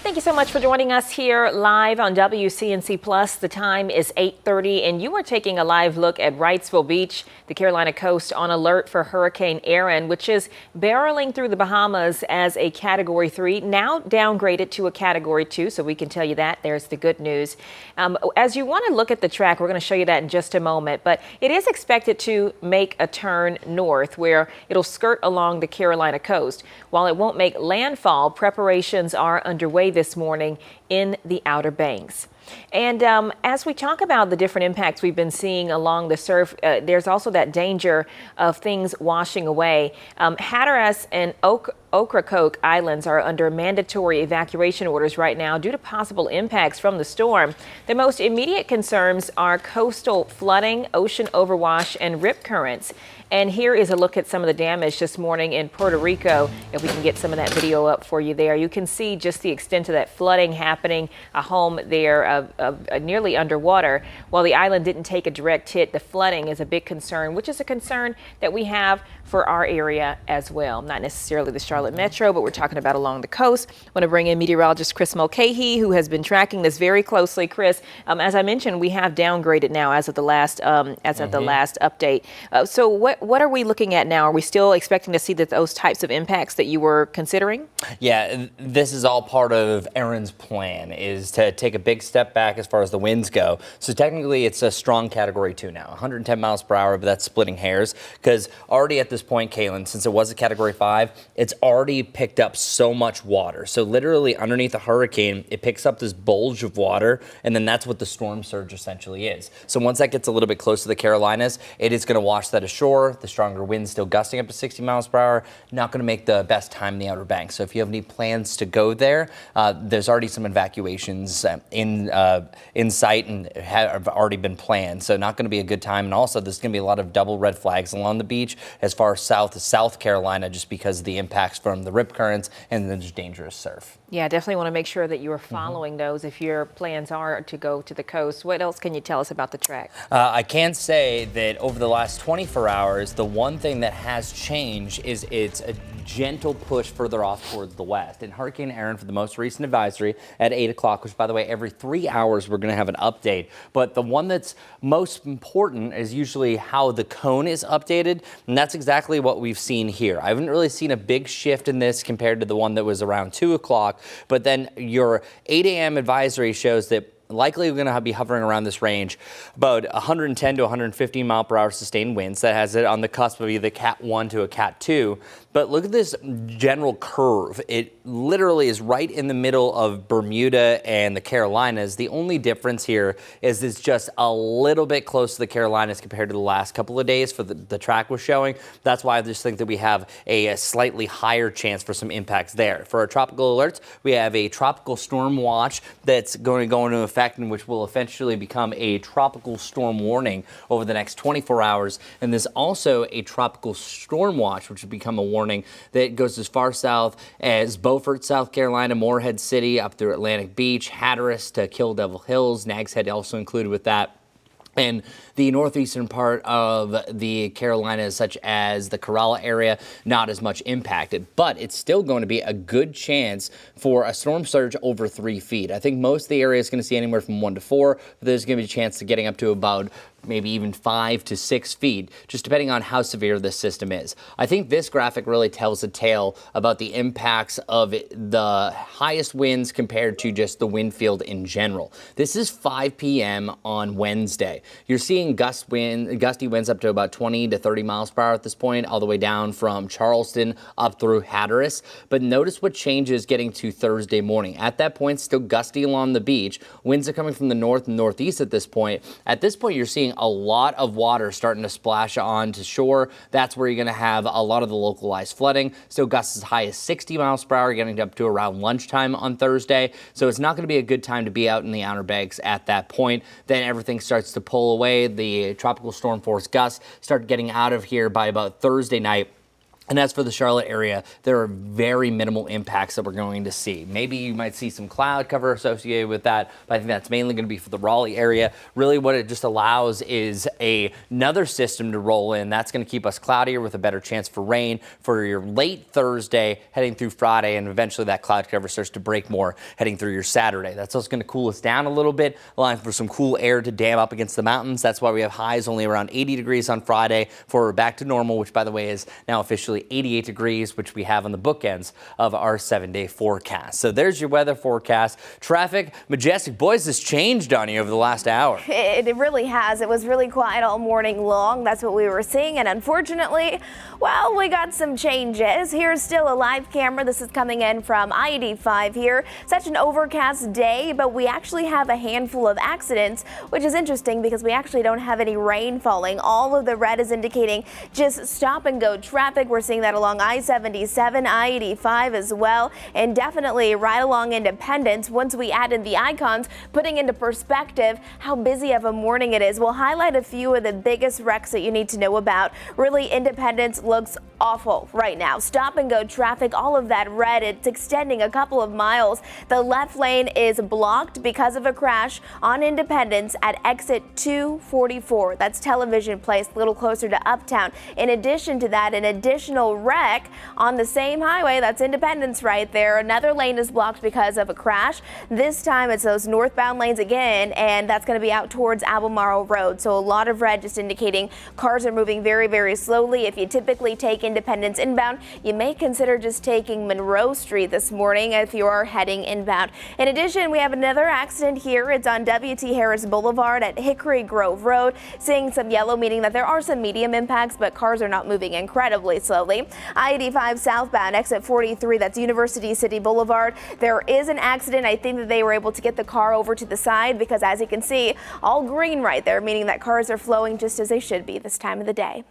Thank you so much for joining us here live on WCNC Plus. The time is 8:30 and you are taking a live look at Wrightsville Beach, the Carolina coast, on alert for Hurricane Erin, which is barreling through the Bahamas as a Category 3, now downgraded to a Category 2, so we can tell you that. There's the good news. As you want to look at the track, we're going to show you that in just a moment, but it is expected to make a turn north where it'll skirt along the Carolina coast. While it won't make landfall, preparations are underway this morning in the Outer Banks. And as we talk about the different impacts we've been seeing along the surf, there's also that danger of things washing away. Hatteras and Ocracoke Islands are under mandatory evacuation orders right now due to possible impacts from the storm. The most immediate concerns are coastal flooding, ocean overwash, and rip currents. And here is a look at some of the damage this morning in Puerto Rico. If we can get some of that video up for you there, you can see just the extent of that flooding happening. A home there nearly underwater. While the island didn't take a direct hit, the flooding is a big concern, which is a concern that we have for our area as well. Not necessarily the Charlotte Charlotte Metro, but we're talking about along the coast. I want to bring in meteorologist Chris Mulcahy, who has been tracking this very closely. Chris, as I mentioned, we have downgraded now as of the last update. So what are we looking at now? Are we still expecting to see those types of impacts that you were considering? Yeah, this is all part of Erin's plan, is to take a big step back as far as the winds go. So technically it's a strong category 2 now, 110 miles per hour, but that's splitting hairs because already at this point, Kaylin, since it was a category 5, it's already picked up so much water. So literally underneath a hurricane, it picks up this bulge of water, and then that's what the storm surge essentially is. So once that gets a little bit close to the Carolinas, it is going to wash that ashore. The stronger winds still gusting up to 60 miles per hour, not going to make the best time in the Outer Banks. So if you have any plans to go there, there's already some evacuations in sight and have already been planned. So not going to be a good time. And also there's going to be a lot of double red flags along the beach as far as south to South Carolina, just because of the impacts from the rip currents and then there's dangerous surf. Yeah, definitely want to make sure that you are following those if your plans are to go to the coast. What else can you tell us about the track? I can say that over the last 24 hours, the one thing that has changed is it's a gentle push further off towards the west. And Hurricane Erin, for the most recent advisory at 8 o'clock, which by the way, every 3 hours we're going to have an update. But the one that's most important is usually how the cone is updated. And that's exactly what we've seen here. I haven't really seen a big shift in this compared to the one that was around 2 o'clock. But then your 8 a.m. advisory shows that likely we're going to be hovering around this range, about 110 to 115 mile per hour sustained winds. That has it on the cusp of either Cat 1 to a Cat 2. But look at this general curve. It literally is right in the middle of Bermuda and the Carolinas. The only difference here is it's just a little bit close to the Carolinas compared to the last couple of days for the track was showing. That's why I just think that we have a slightly higher chance for some impacts there. For our tropical alerts, we have a tropical storm watch that's going to go into effect, and which will eventually become a tropical storm warning over the next 24 hours. And there's also a tropical storm watch, which will become a warning that goes as far south as Beaufort, South Carolina, Morehead City, up through Atlantic Beach, Hatteras to Kill Devil Hills, Nags Head also included with that. And the northeastern part of the Carolinas, such as the Corolla area, not as much impacted. But it's still going to be a good chance for a storm surge over 3 feet. I think most of the area is going to see anywhere from 1 to 4, but there's going to be a chance to getting up to about maybe even 5 to 6 feet, just depending on how severe this system is. I think this graphic really tells a tale about the impacts of the highest winds compared to just the wind field in general. This is 5 p.m. on Wednesday. You're seeing gusty winds up to about 20 to 30 miles per hour at this point, all the way down from Charleston up through Hatteras. But notice what changes getting to Thursday morning. At that point, still gusty along the beach. Winds are coming from the north and northeast at this point. At this point, you're seeing a lot of water starting to splash onto shore. That's where you're going to have a lot of the localized flooding. Still gusts as high as 60 miles per hour, getting up to around lunchtime on Thursday. So it's not going to be a good time to be out in the Outer Banks at that point. Then everything starts to pull away. The tropical storm force gusts start getting out of here by about Thursday night. And as for the Charlotte area, there are very minimal impacts that we're going to see. Maybe you might see some cloud cover associated with that, but I think that's mainly going to be for the Raleigh area. Really what it just allows is another system to roll in. That's going to keep us cloudier with a better chance for rain for your late Thursday heading through Friday, and eventually that cloud cover starts to break more heading through your Saturday. That's also going to cool us down a little bit, allowing for some cool air to dam up against the mountains. That's why we have highs only around 80 degrees on Friday for back to normal, which by the way is now officially 88 degrees, which we have on the bookends of our 7-day forecast. So there's your weather forecast. Traffic, Majestic, boys, this changed on you over the last hour. It really has. It was really quiet all morning long. That's what we were seeing. And unfortunately, well, we got some changes. Here's still a live camera. This is coming in from I-85 here. Such an overcast day, but we actually have a handful of accidents, which is interesting because we actually don't have any rain falling. All of the red is indicating just stop and go traffic. We're seeing that along I-77, I-85 as well, and definitely right along Independence. Once we add in the icons, putting into perspective how busy of a morning it is, we'll highlight a few of the biggest wrecks that you need to know about. Really, Independence looks awful right now. Stop and go traffic, all of that red, it's extending a couple of miles. The left lane is blocked because of a crash on Independence at exit 244. That's Television Place, a little closer to Uptown. In addition to that, an additional additional wreck on the same highway. That's Independence right there. Another lane is blocked because of a crash. This time it's those northbound lanes again, and that's going to be out towards Albemarle Road. So a lot of red, just indicating cars are moving very, very slowly. If you typically take Independence inbound, you may consider just taking Monroe Street this morning if you are heading inbound. In addition, we have another accident here. It's on W.T. Harris Boulevard at Hickory Grove Road. Seeing some yellow, meaning that there are some medium impacts, but cars are not moving incredibly slowly. I-85 southbound, exit 43, that's University City Boulevard. There is an accident. I think that they were able to get the car over to the side because, as you can see, all green right there, meaning that cars are flowing just as they should be this time of the day.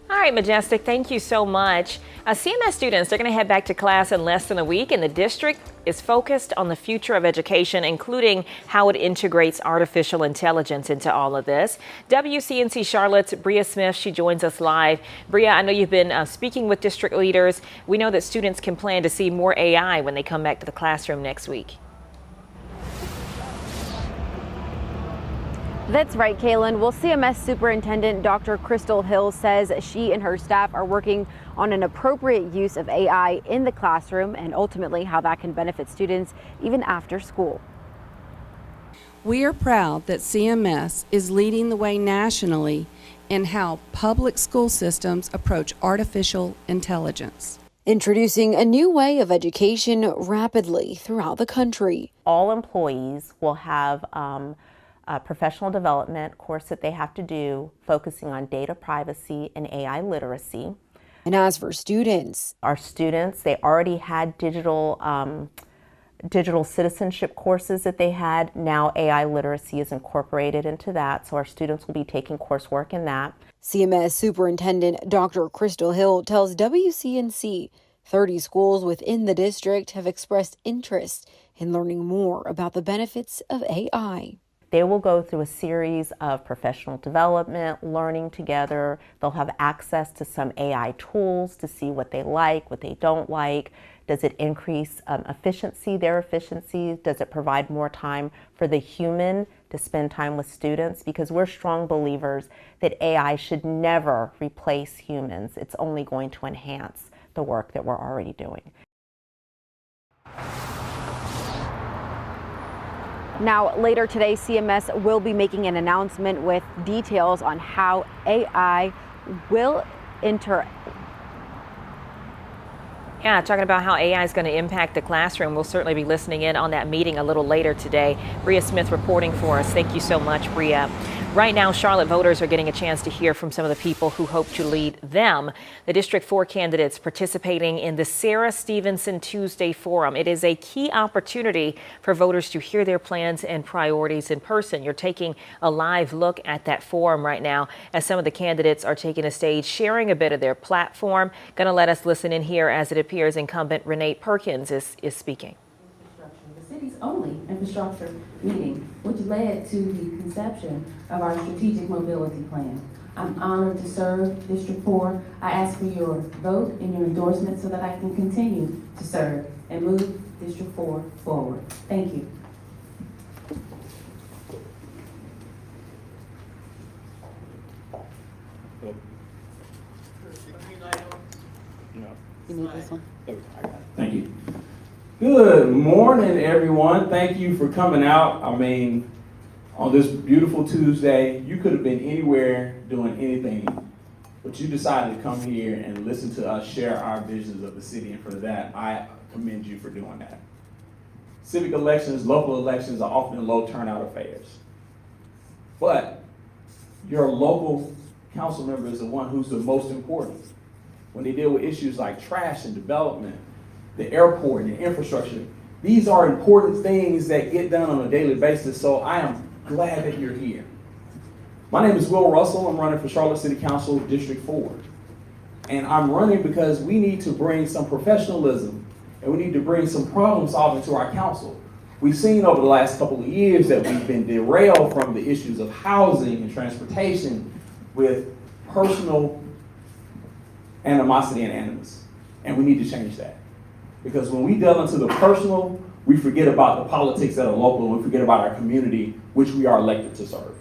All right, Majestic, thank you so much. CMS students, they're going to head back to class in less than a week, and the district is focused on the future of education, including how it integrates artificial intelligence into all of this. WCNC Charlotte's Bria Smith, she joins us live. Bria, I know you've been speaking with district leaders. We know that students can plan to see more AI when they come back to the classroom next week. That's right, Kaylin. Well, CMS Superintendent Dr. Crystal Hill says she and her staff are working on an appropriate use of AI in the classroom and ultimately how that can benefit students even after school. We are proud that CMS is leading the way nationally in how public school systems approach artificial intelligence. Introducing a new way of education rapidly throughout the country. All employees will have a professional development course that they have to do focusing on data privacy and AI literacy. And as for students, our students, they already had digital citizenship courses that they had. Now AI literacy is incorporated into that, so our students will be taking coursework in that. CMS Superintendent Dr. Crystal Hill tells WCNC 30 schools within the district have expressed interest in learning more about the benefits of AI. They will go through a series of professional development, learning together. They'll have access to some AI tools to see what they like, what they don't like. Does it increase efficiency, their efficiency? Does it provide more time for the human to spend time with students? Because we're strong believers that AI should never replace humans. It's only going to enhance the work that we're already doing. Now, later today, CMS will be making an announcement with details on how AI will Yeah, talking about how AI is going to impact the classroom. We'll certainly be listening in on that meeting a little later today. Bria Smith reporting for us. Thank you so much, Bria. Right now, Charlotte voters are getting a chance to hear from some of the people who hope to lead them. The District 4 candidates participating in the Sarah Stevenson Tuesday Forum. It is a key opportunity for voters to hear their plans and priorities in person. You're taking a live look at that forum right now as some of the candidates are taking a stage, sharing a bit of their platform. Going to let us listen in here as it appears incumbent Renee Perkins is speaking. The city's only infrastructure meeting, which led to the conception of our strategic mobility plan. I'm honored to serve District 4. I ask for your vote and your endorsement so that I can continue to serve and move District 4 forward. Thank you. You need this one? Thank you. Good morning, everyone. Thank you for coming out. I mean, on this beautiful Tuesday, you could have been anywhere doing anything, but you decided to come here and listen to us share our visions of the city, and for that, I commend you for doing that. Civic elections, local elections are often low turnout affairs, but your local council member is the one who's the most important. When they deal with issues like trash and development, the airport and the infrastructure, these are important things that get done on a daily basis, so I am glad that you're here. My name is Will Russell. I'm running for Charlotte City Council District 4. And I'm running because we need to bring some professionalism and we need to bring some problem solving to our council. We've seen over the last couple of years that we've been derailed from the issues of housing and transportation with personal animosity and animus. And we need to change that. Because when we delve into the personal, we forget about the politics that are local, and we forget about our community, which we are elected to serve.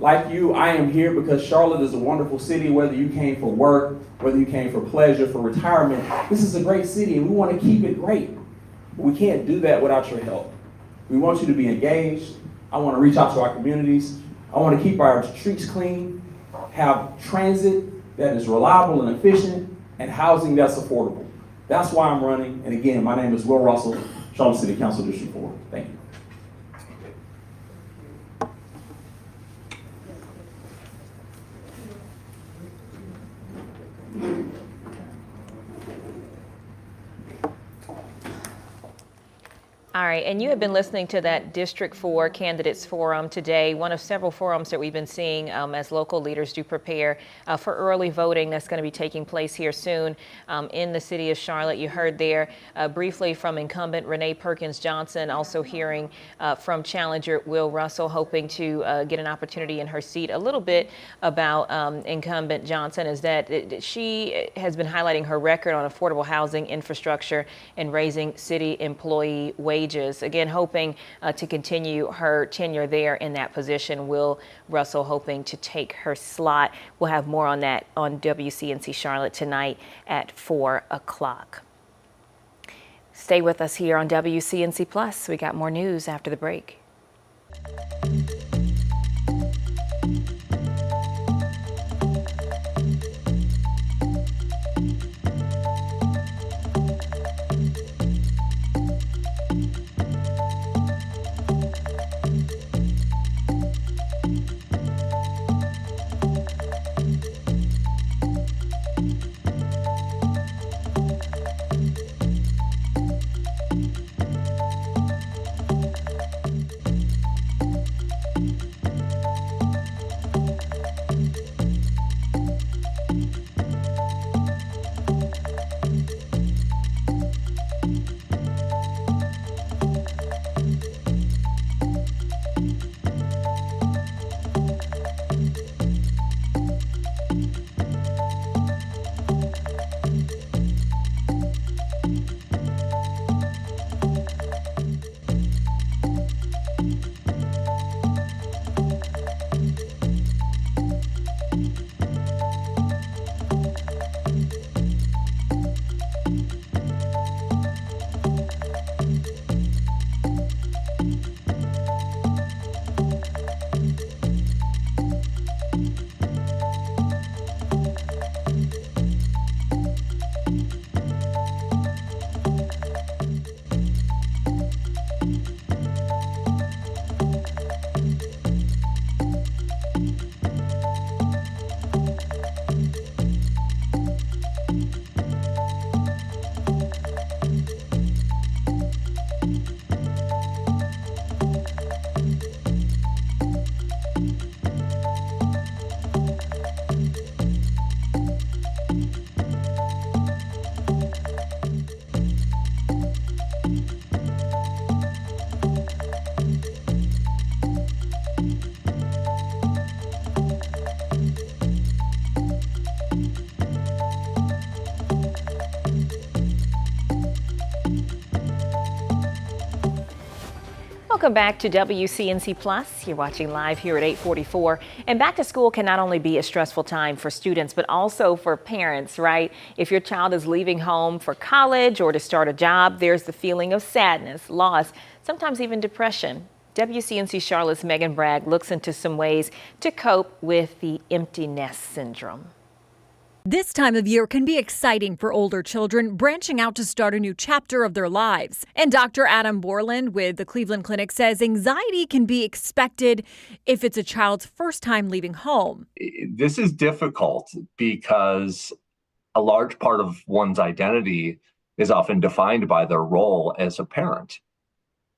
Like you, I am here because Charlotte is a wonderful city, whether you came for work, whether you came for pleasure, for retirement. This is a great city and we want to keep it great. But we can't do that without your help. We want you to be engaged. I want to reach out to our communities. I want to keep our streets clean, have transit that is reliable and efficient, and housing that's affordable. That's why I'm running. And again, my name is Will Russell, Charlotte City Council District 4. Thank you. All right, and you have been listening to that District 4 Candidates Forum today, one of several forums that we've been seeing as local leaders do prepare for early voting that's going to be taking place here soon in the city of Charlotte. You heard there briefly from incumbent Renee Perkins Johnson, also hearing from challenger Will Russell, hoping to get an opportunity in her seat. A little bit about incumbent Johnson is that she has been highlighting her record on affordable housing, infrastructure, and raising city employee wages. Again, hoping to continue her tenure there in that position. Will Russell hoping to take her slot. We'll have more on that on WCNC Charlotte tonight at 4 o'clock. Stay with us here on WCNC Plus. We got more news after the break. Welcome back to WCNC Plus. You're watching live here at 8:44. And back to school can not only be a stressful time for students, but also for parents, right? If your child is leaving home for college or to start a job, there's the feeling of sadness, loss, sometimes even depression. WCNC Charlotte's Megan Bragg looks into some ways to cope with the empty nest syndrome. This time of year can be exciting for older children branching out to start a new chapter of their lives. And Dr. Adam Borland with the Cleveland Clinic says anxiety can be expected if it's a child's first time leaving home. This is difficult because a large part of one's identity is often defined by their role as a parent.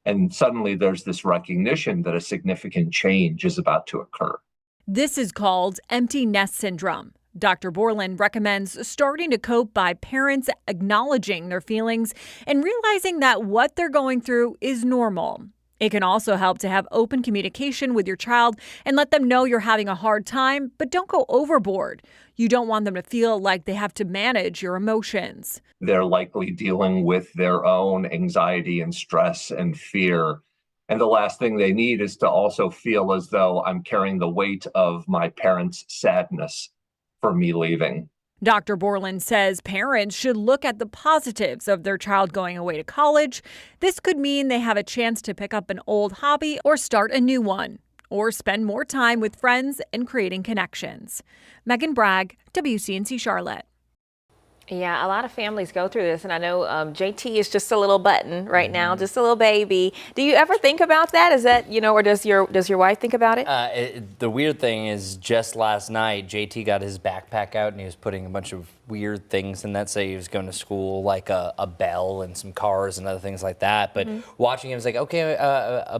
And suddenly there's this recognition that a significant change is about to occur. This is called empty nest syndrome. Dr. Borland recommends starting to cope by parents acknowledging their feelings and realizing that what they're going through is normal. It can also help to have open communication with your child and let them know you're having a hard time, but don't go overboard. You don't want them to feel like they have to manage your emotions. They're likely dealing with their own anxiety and stress and fear And the last thing they need is to also feel as though I'm carrying the weight of my parents' sadness for me leaving. Dr. Borland says parents should look at the positives of their child going away to college. This could mean they have a chance to pick up an old hobby or start a new one, or spend more time with friends and creating connections. Megan Bragg, WCNC Charlotte. Yeah, a lot of families go through this, and I know JT is just a little button right now, just a little baby. Do you ever think about that? Is that, or does your wife think about it? The weird thing is, just last night, JT got his backpack out and he was putting a bunch of weird things in that. Say he was going to school, like a bell and some cars and other things like that. But watching him was like, okay,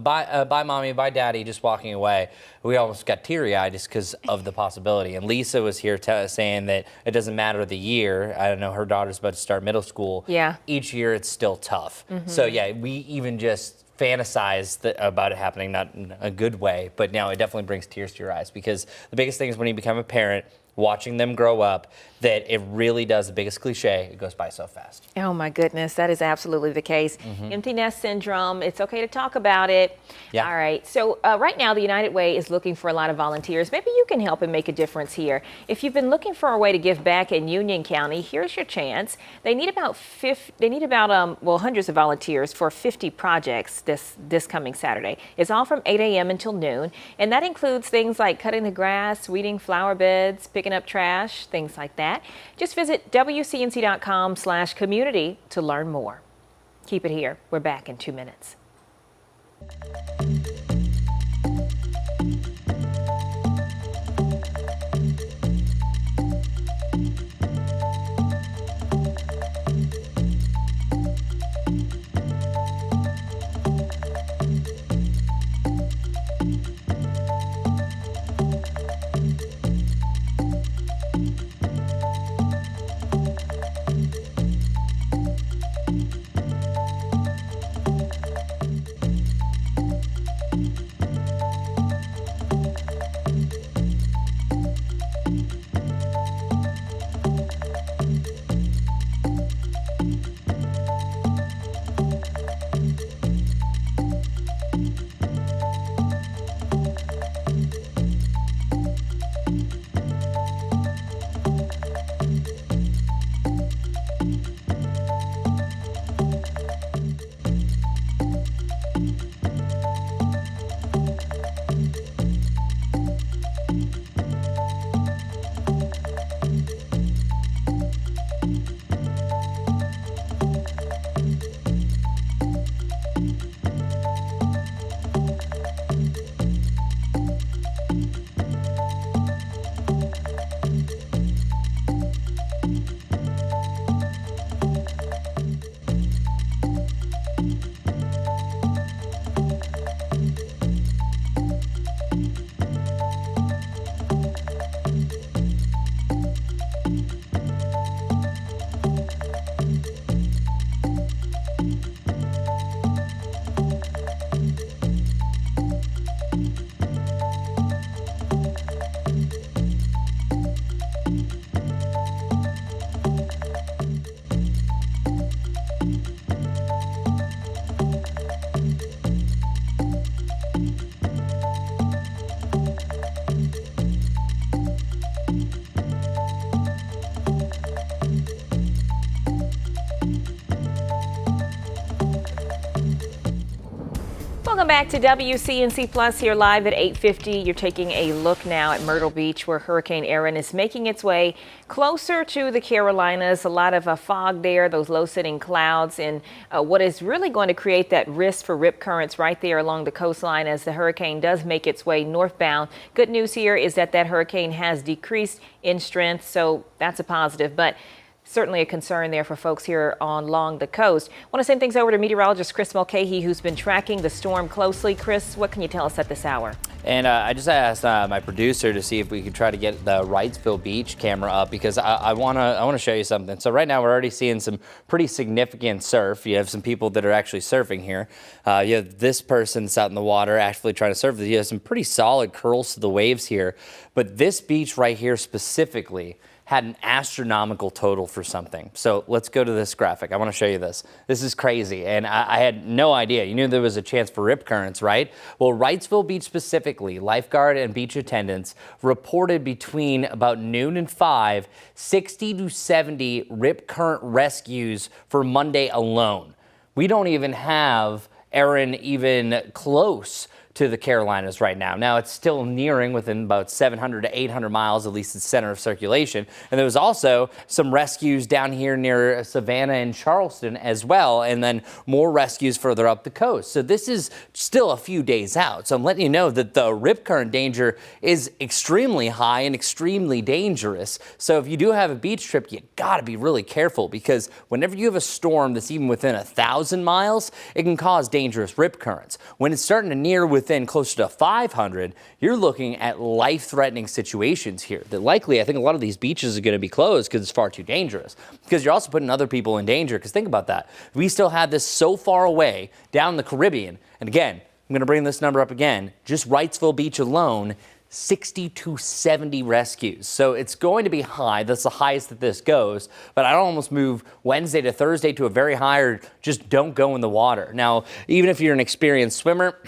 bye mommy, bye daddy, just walking away. We almost got teary-eyed just because of the possibility. And Lisa was here saying that it doesn't matter the year. I don't know, her daughter's about to start middle school. Yeah. Each year it's still tough. So yeah, we even just fantasize about it happening, not in a good way, but now it definitely brings tears to your eyes, because the biggest thing is when you become a parent, watching them grow up, that it really does, the biggest cliche, it goes by so fast. Oh my goodness, that is absolutely the case. Empty nest syndrome, it's okay to talk about it. Yeah. All right, so right now the United Way is looking for a lot of volunteers. Maybe you can help and make a difference here. If you've been looking for a way to give back in Union County, here's your chance. They need about hundreds of volunteers for 50 projects this coming Saturday. It's all from 8 a.m. until noon, and that includes things like cutting the grass, weeding flower beds, picking up trash, things like that. Just visit WCNC.com/community to learn more. Keep it here. We're back in 2 minutes. Welcome back to WCNC Plus here live at 8:50. You're taking a look now at Myrtle Beach, where Hurricane Erin is making its way closer to the Carolinas. A lot of fog there, those low-sitting clouds, and what is really going to create that risk for rip currents right there along the coastline as the hurricane does make its way northbound. Good news here is that hurricane has decreased in strength, so that's a positive. But certainly a concern there for folks here along the coast. I want to send things over to meteorologist Chris Mulcahy, who's been tracking the storm closely. Chris, what can you tell us at this hour? And I just asked my producer to see if we could try to get the Wrightsville Beach camera up, because I want to show you something. So right now we're already seeing some pretty significant surf. You have some people that are actually surfing here. You have this person that's out in the water actually trying to surf. You have some pretty solid curls to the waves here. But this beach right here specifically had an astronomical total for something. So let's go to this graphic. I want to show you this. This is crazy, and I had no idea. You knew there was a chance for rip currents, right? Well, Wrightsville Beach specifically, lifeguard and beach attendants reported between about noon and 5, 60 to 70 rip current rescues for Monday alone. We don't even have Erin even close to the Carolinas right now. Now it's still nearing within about 700 to 800 miles, at least its center of circulation. And there was also some rescues down here near Savannah and Charleston as well, and then more rescues further up the coast. So this is still a few days out. So I'm letting you know that the rip current danger is extremely high and extremely dangerous. So if you do have a beach trip, you gotta be really careful, because whenever you have a storm that's even within 1,000 miles, it can cause dangerous rip currents. When it's starting to near within closer to 500, you're looking at life-threatening situations here that likely, I think a lot of these beaches are going to be closed because it's far too dangerous, because you're also putting other people in danger. Because think about that. We still have this so far away down the Caribbean. And again, I'm going to bring this number up again. Just Wrightsville Beach alone, 60 to 70 rescues. So it's going to be high. That's the highest that this goes. But I'd almost move Wednesday to Thursday to a very high, or just don't go in the water. Now, even if you're an experienced swimmer,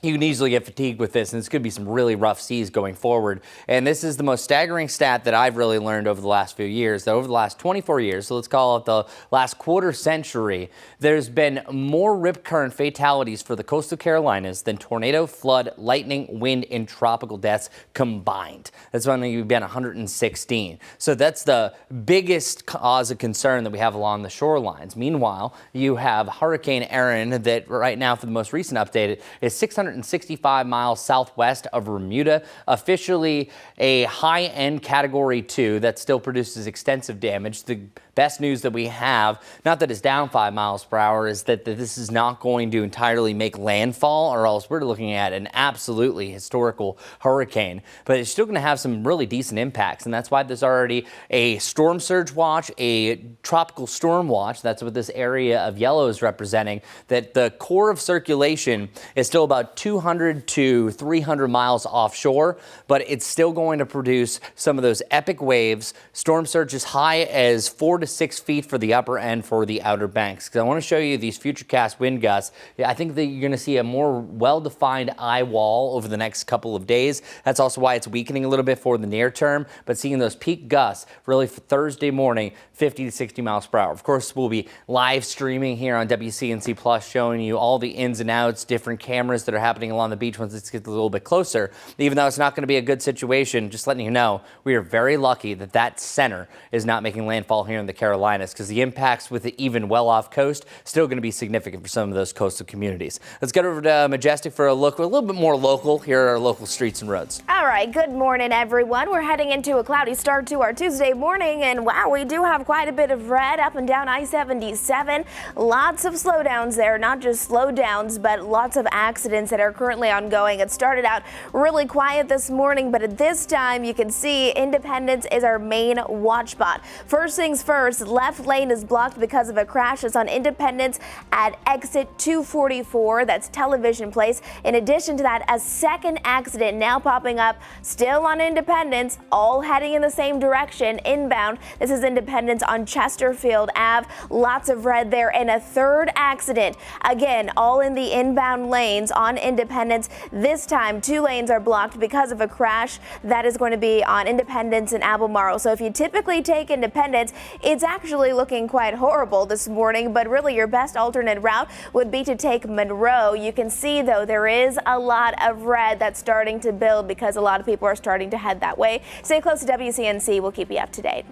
you can easily get fatigued with this, and it's going to be some really rough seas going forward. And this is the most staggering stat that I've really learned over the last few years, that over the last 24 years, so let's call it the last quarter century, there's been more rip current fatalities for the coastal Carolinas than tornado, flood, lightning, wind, and tropical deaths combined. That's only been 116. So that's the biggest cause of concern that we have along the shorelines. Meanwhile, you have Hurricane Erin that right now, for the most recent update, is 665 miles southwest of Bermuda, officially a high-end Category 2 that still produces extensive damage. The best news that we have, not that it's down 5 miles per hour, is that this is not going to entirely make landfall, or else we're looking at an absolutely historical hurricane. But it's still going to have some really decent impacts, and that's why there's already a storm surge watch, a tropical storm watch. That's what this area of yellow is representing, that the core of circulation is still about 200 to 300 miles offshore, but it's still going to produce some of those epic waves, storm surge as high as 4 to 6 feet for the upper end for the outer banks. Because I want to show you these futurecast wind gusts. I think that you're going to see a more well-defined eye wall over the next couple of days. That's also why it's weakening a little bit for the near term, but seeing those peak gusts really for Thursday morning, 50 to 60 miles per hour. Of course, we'll be live streaming here on WCNC Plus, showing you all the ins and outs, different cameras that are happening along the beach once it gets a little bit closer. Even though it's not going to be a good situation, just letting you know, we are very lucky that that center is not making landfall here in the Carolinas, because the impacts with the even well-off coast still going to be significant for some of those coastal communities. Let's get over to Majestic for a look. We're a little bit more local. Here are our local streets and roads. All right, good morning, everyone. We're heading into a cloudy start to our Tuesday morning, and wow, we do have quite a bit of red up and down I-77. Lots of slowdowns there, not just slowdowns, but lots of accidents that are currently ongoing. It started out really quiet this morning, but at this time you can see Independence is our main watch spot. First things first, left lane is blocked because of a crash. It's on Independence at exit 244. That's Television Place. In addition to that, a second accident now popping up still on Independence, all heading in the same direction inbound. This is Independence on Chesterfield Ave. Lots of red there, and a third accident. Again, all in the inbound lanes on Independence. This time, 2 lanes are blocked because of a crash that is going to be on Independence and Albemarle. So if you typically take Independence, it's actually looking quite horrible this morning, but really your best alternate route would be to take Monroe. You can see, though, there is a lot of red that's starting to build because a lot of people are starting to head that way. Stay close to WCNC. We'll keep you up to date.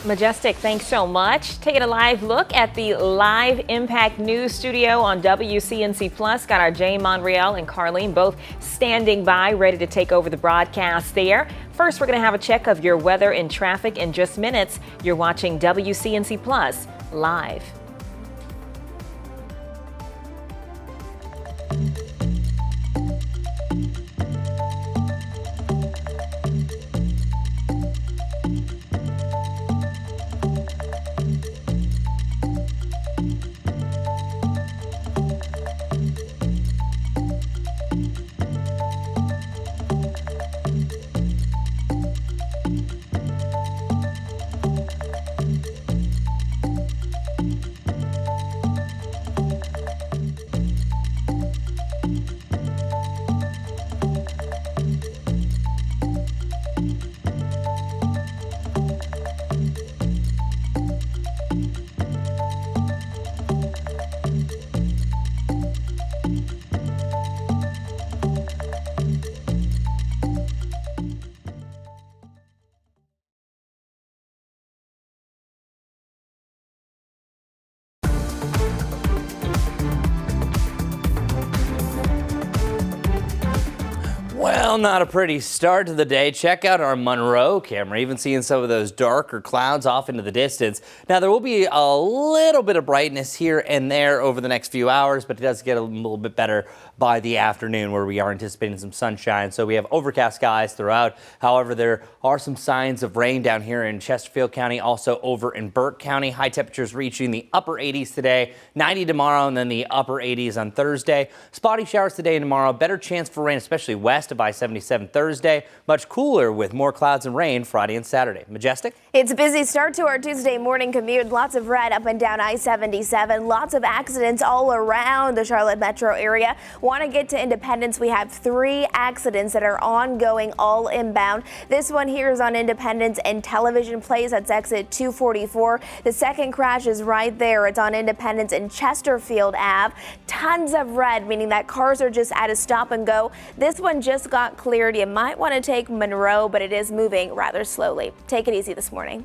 Majestic, thanks so much. Taking a live look at the live Impact News studio on WCNC Plus. Got our Jay Monreal and Carlene both standing by, ready to take over the broadcast there. First, we're going to have a check of your weather and traffic in just minutes. You're watching WCNC Plus live. Well, not a pretty start to the day. Check out our Monroe camera, even seeing some of those darker clouds off into the distance. Now, there will be a little bit of brightness here and there over the next few hours, but it does get a little bit better by the afternoon, where we are anticipating some sunshine. So we have overcast skies throughout. However, there are some signs of rain down here in Chesterfield County, also over in Burke County. High temperatures reaching the upper 80s today, 90 tomorrow, and then the upper 80s on Thursday. Spotty showers today and tomorrow. Better chance for rain, especially west of I-77 Thursday. Much cooler with more clouds and rain Friday and Saturday. Majestic? It's a busy start to our Tuesday morning commute. Lots of red up and down I-77. Lots of accidents all around the Charlotte metro area. Want to get to Independence? We have 3 accidents that are ongoing, all inbound. This one here is on Independence and Television Place. That's exit 244. The second crash is right there. It's on Independence and Chesterfield Ave. Tons of red, meaning that cars are just at a stop and go. This one just got cleared. You might want to take Monroe, but it is moving rather slowly. Take it easy this morning.